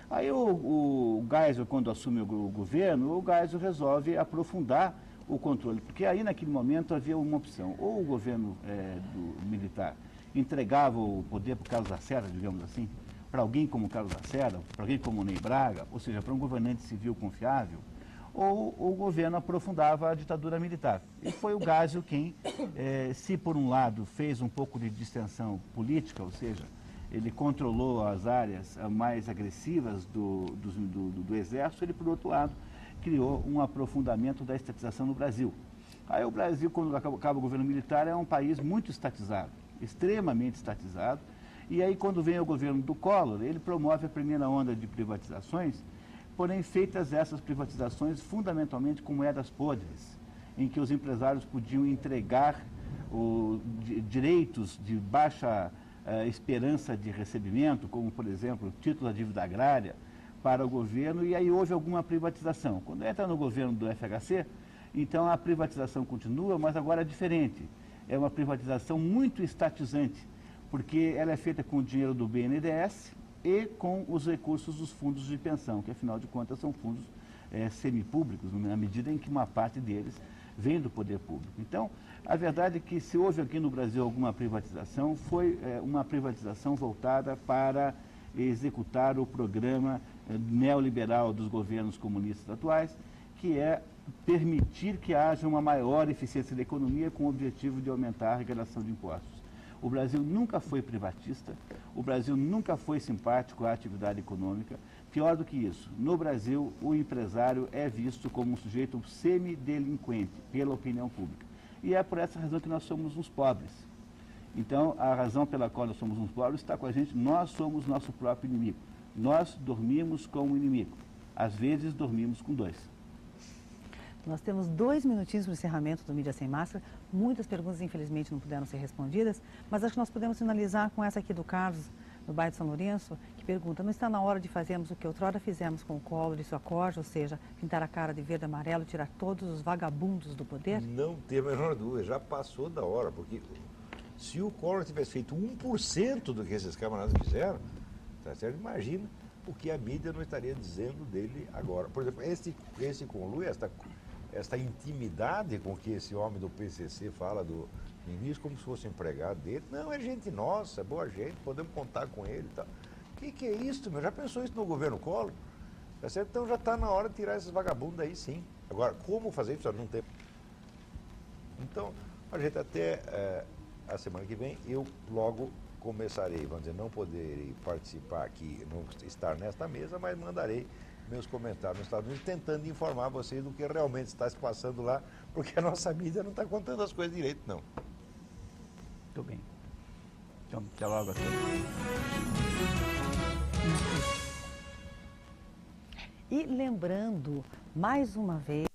Aí o Geisel, quando assume o governo, o Geisel resolve aprofundar o controle, porque aí naquele momento havia uma opção: ou o governo militar entregava o poder para o Carlos Lacerda, digamos assim, para alguém como Carlos Lacerda, para alguém como Ney Braga, ou seja, para um governante civil confiável, ou o governo aprofundava a ditadura militar. E foi o Geisel quem, se por um lado fez um pouco de distensão política, ou seja, ele controlou as áreas mais agressivas do Exército, ele, por outro lado, criou um aprofundamento da estatização no Brasil. Aí o Brasil, quando acaba o governo militar, é um país muito estatizado, extremamente estatizado, e aí quando vem o governo do Collor, ele promove a primeira onda de privatizações, porém feitas essas privatizações fundamentalmente com moedas podres, em que os empresários podiam entregar direitos de baixa esperança de recebimento, como por exemplo o título da dívida agrária, para o governo, e aí houve alguma privatização. Quando entra no governo do FHC, então a privatização continua, mas agora é diferente. É uma privatização muito estatizante, porque ela é feita com o dinheiro do BNDES e com os recursos dos fundos de pensão, que afinal de contas são fundos semipúblicos, na medida em que uma parte deles vem do poder público. Então, a verdade é que se houve aqui no Brasil alguma privatização, foi uma privatização voltada para executar o programa neoliberal dos governos comunistas atuais, que é permitir que haja uma maior eficiência da economia com o objetivo de aumentar a arrecadação de impostos. O Brasil nunca foi privatista, o Brasil nunca foi simpático à atividade econômica. Pior do que isso, no Brasil o empresário é visto como um sujeito semidelinquente pela opinião pública. E é por essa razão que nós somos uns pobres. Então, a razão pela qual nós somos uns pobres está com a gente, nós somos nosso próprio inimigo. Nós dormimos com o inimigo. Às vezes, dormimos com dois. Nós temos 2 minutinhos para o encerramento do Mídia Sem Máscara. Muitas perguntas, infelizmente, não puderam ser respondidas, mas acho que nós podemos finalizar com essa aqui do Carlos, do bairro de São Lourenço, que pergunta: não está na hora de fazermos o que outrora fizemos com o Collor e sua corja, ou seja, pintar a cara de verde e amarelo, tirar todos os vagabundos do poder? Não tem a menor dúvida, já passou da hora, porque se o Collor tivesse feito 1% do que esses camaradas fizeram, tá certo? Imagina o que a mídia não estaria dizendo dele agora. Por exemplo, esse conluio, esta intimidade com que esse homem do PCC fala do ministro como se fosse empregado dele. Não, é gente nossa, é boa gente, podemos contar com ele e tal. O que é isso, meu? Já pensou isso no governo Collor? Tá certo? Então já está na hora de tirar esses vagabundos aí, sim. Agora, como fazer isso? Não tem. Então, a gente até a semana que vem, eu logo começarei, vamos dizer, não poderei participar aqui, não estar nesta mesa, mas mandarei meus comentários nos Estados Unidos, tentando informar vocês do que realmente está se passando lá, porque a nossa mídia não está contando as coisas direito, não. Muito bem. Então, até logo a todos. E lembrando, mais uma vez,